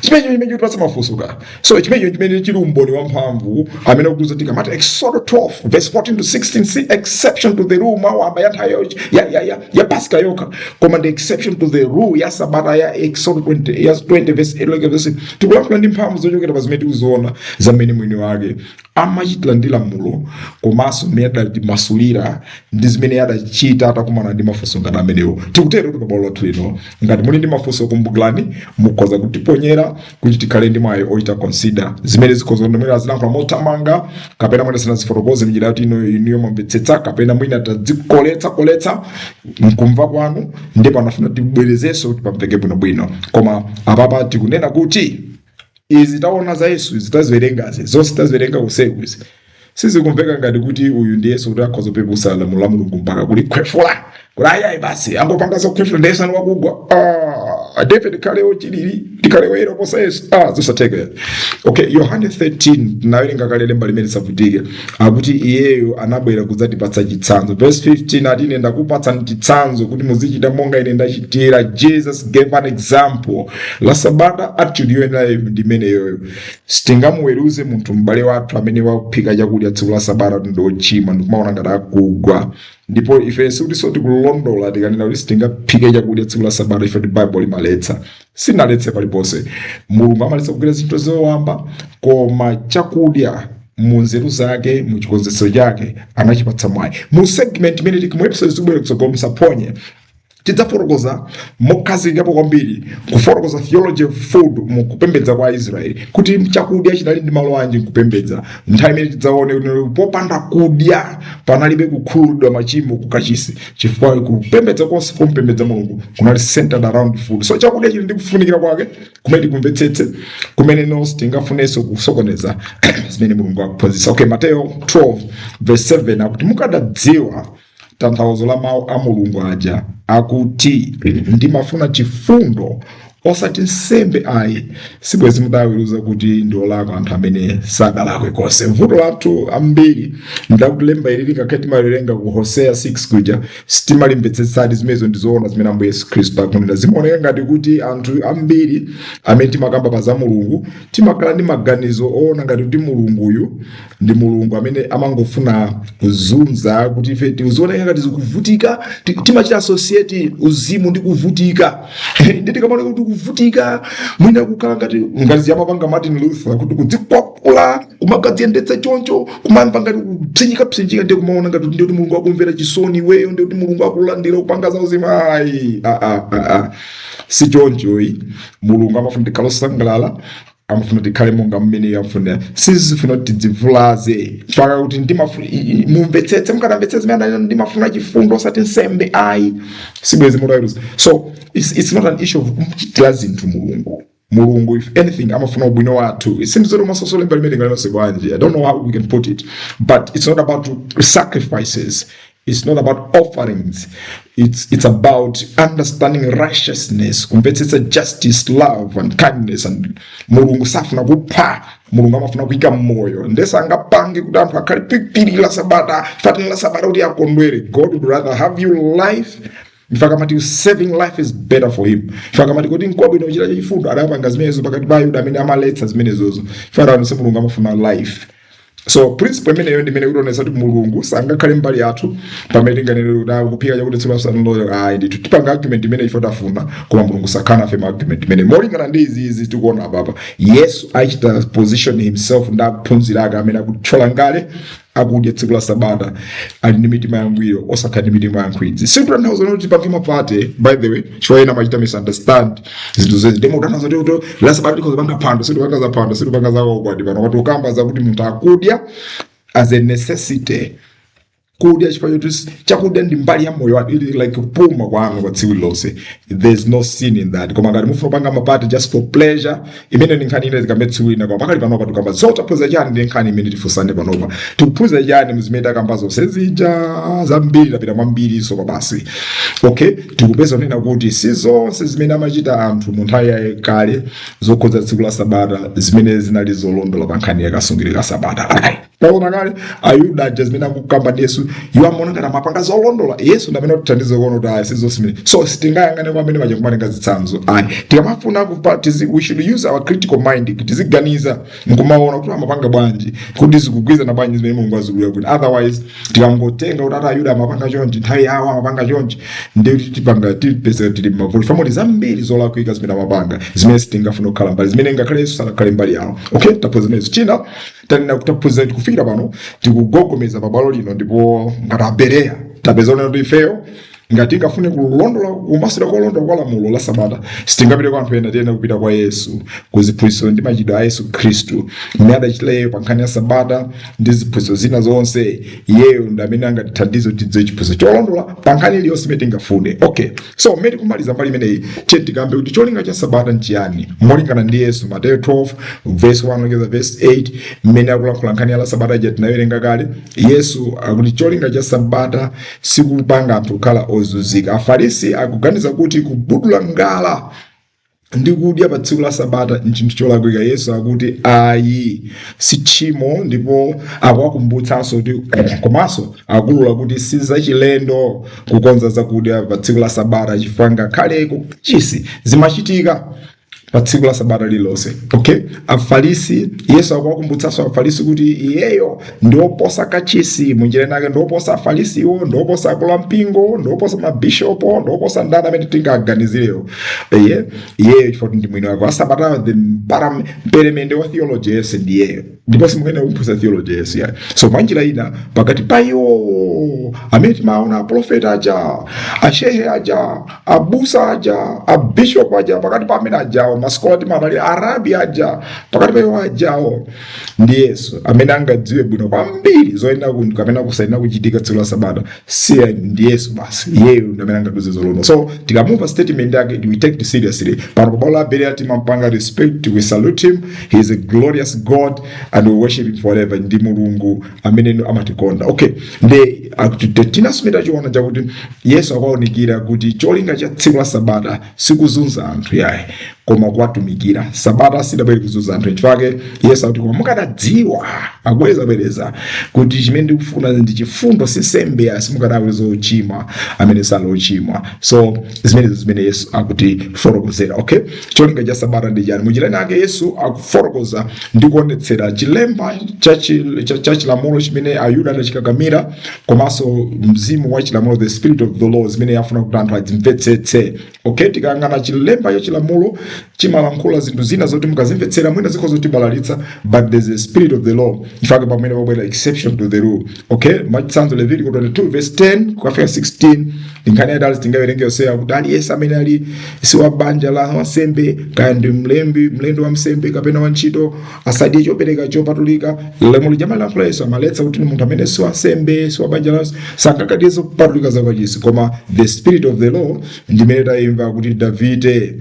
Chimenecho pasa mafusuka. So chimenecho chili umboni wamphamvu amene akuza tika mati Eksodo 12 verse 14 to 16, see exception to the rule mawamba ya Pasika yoka, koma the exception to the rule ya Sabata ya Eksodo 20 verse 8 verse tikulankhula ndi mphamvu zochokera pa zimene tikuziona zamene mwini wake amachitira ndi lamulo komanso mmene adatimasulira ndi zimene adachita atakumana ndi mafunso ngati amenewo. Tikutero pa bwalo lathu lino ngati muli ndi mafunso kumbukirani mukhoza kutiponyera kuti tikhale ndi mwayi oita consider zimene zikhoza ndimwera zilankhula motamanga kapena mwina sinazifotokoze njira yoti iniyo mwamvetsetsa kapena mwina tadzikoletsa mkumva kwanu ndipo anafuna tibwerezenso kuti pamveke bwinobwino. Koma apapa tikunena kuti izi taona za Yesu zitaziwerengazi zonse taziwerenga kusekuzi sizikumveka ngati kuti uyu ndi Yesu kuti akhoza kupeputsa lamulo la Mulungu mpaka kuti khwefula kulaya basi angopanga zokhwefula ndesani wakugwa David kaleo chilili tikaleo ero posa Yesu zosateka. Okay, Yohane 13 nawerenga kale lemba limene savutike akuti iyeyo anabwera kudzatipatsa chitsanzo. Verse 15 ati ine ndakupatsa chitsanzo kuti muzichita monga ine ndachitira. Jesus gave an example. La Sabata attitude yoyenera ndimene yoyo sitingamuweruze munthu m'bale wathu amene wakuphika chakudya tsiku la Sabata ndi ochimwa ndikumaona ngati akugwa, ndipo ife sikuti kulondola tikanena kuti sitingaphike chakudya tsiku la Sabata ife ndi Baibulo imaletsa. sinaletse paliponse. Mulungu amaletsa kugwira zinthu zowamba, koma chakudya munzeru zake muchikonzetso chake anachipatsa mwayi. Mu segment imene tili mu episode zikubwera kutsogolo musaphonye, tidzafotokoza mokhazikikapo kwambiri kufotokoza theology of food mukupembedza kwa Israeli, kuti chakudya chinali ndi malo anji mkupembedza. Nthawi imene tidzaone popanda kudya panalibe kukhululukidwa machimo kukachisi, chifukwa kupembedza konse kumpembedza Mulungu kunali centered around food. So chakudya chili ndi kufunikira kwake kumene tikumvetsetse, kumene nonse tingafunenso kusokoneza zimene Mulungu akuphunzitsa. Okay, Mateyo 12:7 akuti mukadadziwa tanthauzo la mawu a Mulungu aja akuti ndimafuna chifundo osati nsembe ayi, sibwezi mudaweruza kuti ndiolakwa anthu amene sadalakwe konse. Vuto lathu ambiri ndakulemba ili likakati malilenga ku Hosea 6 kuja sitimalimvetsetsadi zimenezo ndizoona zimene Ambuye Yesu Khristu akunena. Zimaoneka ngati kuti anthu ambiri amene timakamba pa za Mulungu timakhala ndi maganizo oona ngati kuti Mulunguyu ndi Mulungu amene amangofuna kuzunza, kuti ife tizioneka ngati zikuvutika, timachita associate uzimu ndi kuvutika. Ndi tikamaona kuti kuvutika mwina kukhala ngati yamapanga Martin Luther kuti kudzikwapula kumagadziyendetsa choncho kumamva ngati kupsinjika ndi kumaona ngati ndi kuti Mulungu akumvera chisoni iweyo, ndi kuti Mulungu akulandira kupanga za uzimu. Ayi, si chonchoyi. Mulungu amafuna tikhale osangalala, amafuna tikhale monga mmene amafuna. Sizifuna kuti tidzivulaze mpaka kuti mumvetsetse, mukatamvetsetse zimene ndimafuna chifundo osati nsembe ayi, sibwezi mudaweruza. So it's not an issue of kumchitira zinthu Mulungu. If anything, amafuna ubwino wathu. Isindizolo masosolemba limene ngalonse bwanji. I don't know how we can put it, but it's not about sacrifices. It's not about offerings. It's about understanding righteousness, kumvetsetsa justice, love and kindness. And Mulungu safuna kupha, Mulungu amafuna kuika moyo. Ndesa angapange kuti anthu akhale pikipiri la Sabata, fatani la Sabata kuti akondwere. God would rather have you life. Mfakamati saving life is better for him. Mfakamati kuti nkwabu inochita chifundo adapanga zimenezo pakati pa Ayuda amene amaletsa zimenezozo. Fara nse Mulungu amafuna life. So principle imene yo ndimene kuonesa kuti Mulungu sangakhale mbali yathu pamene tinganene kuti kuphika chakuti tsiku la Sabata ayi ndithu tipanga argument imene ife tafuna, koma Mulungu sakhana afe argument imene molingana ndi izi tikuona apa. Yesu achita position himself ndakuphunzira ake amene akutchola ngale akudya tsiku la Sabata ali ndi mitima yangwiro osakhala ndi mitima yankhwidzi. Sikutanthauza kuti tipange mapate, by the way, choyena machita misunderstand zinthu zezi. Demo utanthauza kuti la Sabata tikhoza panga phwando, situpanga za phwando, situpanga za okwati pano. Wati ukamba za kuti munthu akudya as a necessity. Kudya chifukwa choti chakudya ndi mbali ya moyo wake, like kupuma kwanu kwa tsiku lonse. There's no sin in that. Koma ngati mufuna kupanga mapate just for pleasure, imene ndi nkhani ine zikambe tsiku lina kwa pakali panopa tukamba. So taphunzira chani ndi nkhani imene tifusane panopa. Tikuphunzira chani muzimene takamba zonse zija zambiri tapita mwambiri so basi. Okay, tikupeza nena kuti si zonse zimene amachita anthu mu nthawi ya kale zokhudza tsiku la Sabata zimene zinali zolondola pa nkhani yakasungirika ka Sabata. Paona kale Ayuda zimene akukamba ndi Yesu iwo amaona ngati amapanga zolondola. Yesu ndamene kutithandiza kuona kuti ayi sizonse. So sitingayangane kwa amene machakumatenga zitsanzo. Ayi tikamafuna we should use our critical mind tiziganiza nkumaona kuti amapanga bwanji, kuti zikugwiza na bwanji zimene Mulungu azikuya kuti. Otherwise tikangotenga kuti Ayuda amapanga chonchi, nthawi yawo amapanga chonchi, ndiye kuti tipanga tipeza tili mavuli famodi zambiri zolakwika zimene amapanga, zimene sitingafuna kukhala mbali, zimene ngakhale Yesu sanakhale mbali yawo. Okay, taphunzira zimenezo. China tanena kutaphunzira tikufika pano tikugogomeza pabwalo lino ndipo ngati abereya tapeza kuti ifeyo ngati ingafune kulondola kumasira kolondola kwa lamulo la Sabata sitingapite kwa anthu ena, tiyenda kupita kwa Yesu kuziphunzitso ndi machitidwe a Yesu Khristu mmene adachita pa nkhani ya Sabata ndi ziphunzitso zina zonse. Iyeyo ndi amene angatithandize kuti tidziwe chiphunzitso cholondola pa nkhani iliyonse imene tingafune. Okay, so mmene tikumaliza mbali imeneyi tikambe kuti cholinga cha Sabata nchiyani molingana ndi Yesu. Mateyo 12:1-8 mmene akulankhula nkhani ya Sabata ija tinawerenga kale. Yesu akuti cholinga cha Sabata sikupanga anthu kukhala ozunzika. Afarisi akuganiza kuti kubudula ngala ndi kudya pa tsiku la Sabata nchinthu cholakwika. Yesu akuti ayi si tchimo, ndipo akuwakumbutsanso kuti komanso akulula kuti si zachilendo kukonza zakudya pa tsiku la Sabata chifukwa ngakhale kuchisi zimachitika pa tsiku la sabata lilonse. Okay, afarisi Yesu akuwakumbutsanso afarisi kuti iyeyo ndioposa kachisi munjira nake, ndioposa afarisiwo, ndioposa akulu ampingo, ndioposa mabishopo, ndioposa ndani amene tingaganizirewo. Iyeyo chifukwa ndi mwini wake asabata, the mpelemende wa theology yese ndiyeyo, ndipo simukene kuphunzitsa theology yese yayi. So mwanjira ina pakati pa iwo amene timaona aprofeta aja, ashehe aja, abusa aja, abishop aja, pakati pa amene ajawo masikola timanali arabi aja, pakati pa iwo ajawo ndi Yesu amene angadziwe bwino kwambiri zoyenda kunthu kapena kusaina kuchitika tsiku la sabata. Siya ndi Yesu basi, iyeyo ndi amene angadziwe zolono. So tikamumva statement yake, we take it seriously. Pano pabwalo la Berea timampanga respect, we salute him, he is a glorious God and we worship him forever. Ndi mulungu amene amatikonda. Okay, nde tinasumita chiona chakuti Yesu akaonekera kuti cholinga cha tsiku la sabata sikuzunza anthu yayi, koma kuwatumikira. Sabata sidabwere kuzunza anthu, chifukwa Yesu akuti koma mukadadziwa akuweza kuti chimene ndikufuna ndi chifundo si nsembe ya simukadaweza ochimwa amene sali ochimwa. So zimene Yesu akuti fotokozera. Okay, cholinga cha sabata ndi chani? Munjira yake Yesu akuforokoza ndi kuonetsera chilemba cha chilamulo chimene Ayuda adachikakamira, komanso mzimu wa chilamulo, the spirit of the law, zimene yafuna kuti anthu adzimvetsetse. Okay, tikangana chilemba cha chilamulo chimalankhula zinthu zina zoti mukazimvetsera mwina zikhoza kutibalalitsa, but there's a spirit of the law ifake pamene pabwera exception to the rule. Okay, machitsanzo Leviticus 22 verse 10 kufika 16. Nkhani yadali tingawerenge yoseya kuti aliyense amene ali si wa banja la wansembe kaya ndi mlendo wa msembe kapena wantchito asadye chopereka chopatulika. Lamulo limalankhula Yesu amaletsa kuti munthu amene si wansembe, si wa banja la sangakadyeso kupatulika zakachisi, koma the spirit of the law ndimene tayimva kuti Davide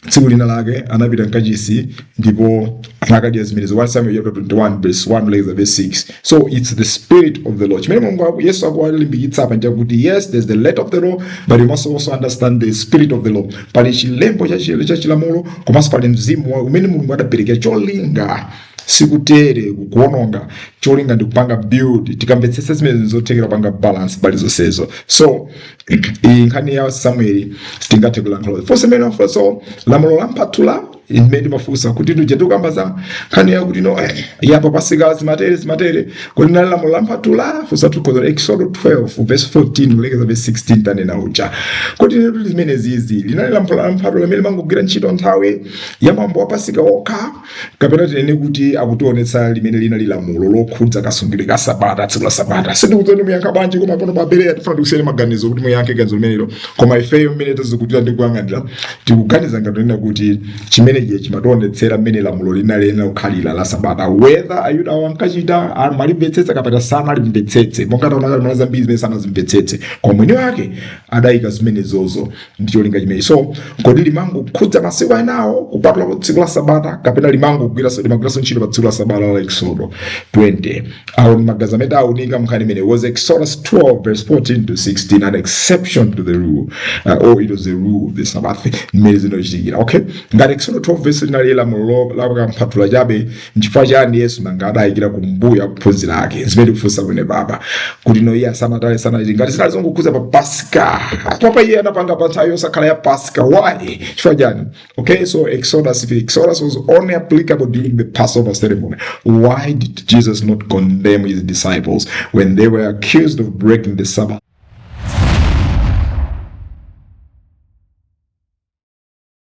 tsiku lina lake anapita mkachisi ndipo anakadya zimenezo. 1 Samuel 21 verse 1 lekeza verse 6. So it's the spirit of the law. Chimene Mungu Yesu akuwalimbikitsa apa njakuti yes, there's the letter of the law, but you must also understand the spirit of the law. Pali chilembo cha chilamulo komanso pali mzimu umene Mulungu adapereka cholinga sikutere kuononga, cholinga ndi kupanga build. Tikamvetsetsa zimene zothekera panga balance bali zonsezo. So nkhani ya Samuel sitingathe kulankhula for semeno. So lamulo la Mphathula imene mafusa kuti tukamba za nkhani ya kuti no yapa pasika zimatere kuti nali lamulo la Mphathula fusa tukoza Eksodo 12 verse 14 kulekeza verse 16 tanena uja kuti zimene zizi linali lamulo la Mphathula limene mangogwira ntchito nthawi ya mwambo wa pasika okha, kapena tinene kuti akutionetsa limene linali lamulo lokhudza kasungidwe ka sabata, tsiku la sabata. Sindikuti muyankha bwanji, koma pano pa Berea tifuna tikusiyana maganizo kuti muyankhe ganizo limenelo, koma ifeyo mmene tazikutira ndi kuyang'anira tikuganiza ngatonena kuti chimene chimationetsera mmene lamulo linali kukhalira la sabata, whether Ayuda wankachita amalimvetsetsa kapena sanalimvetsetse, monga taona kali malaza mbiri zimene sanazimvetsetse, kwa mwini wake adayika zimene zozo ndi cholinga chimene. So kodi limango kukhudza masiku anawo kupatula tsiku la sabata kapena limango limagwiraso ntchito pa tsiku la sabata la Eksodo 20. Awo ni magazi amene awunika mnkhani imene was Exodus 12 verse 14 to 16, an exception to the rule, or it was the rule, the Sabbath mmene zinochitikira. Okay, ngati Exodus 12 verse linali lamulo la Mphathula chabe, nchifukwa chani Yesu nanga adayikira kumbuya kuphunzira ake zimene kufunsa kwene baba kuti no iye asanatale sanachiti ngati zinali zongokhudza pa Pasika, papa iye anapanga pa nthawi yosakhala ya Pasika. Why? Chifukwa chani? Okay, so Exodus was only applicable during the Passover ceremony. Why did Jesus not condemn his disciples when they were accused of breaking the Sabbath?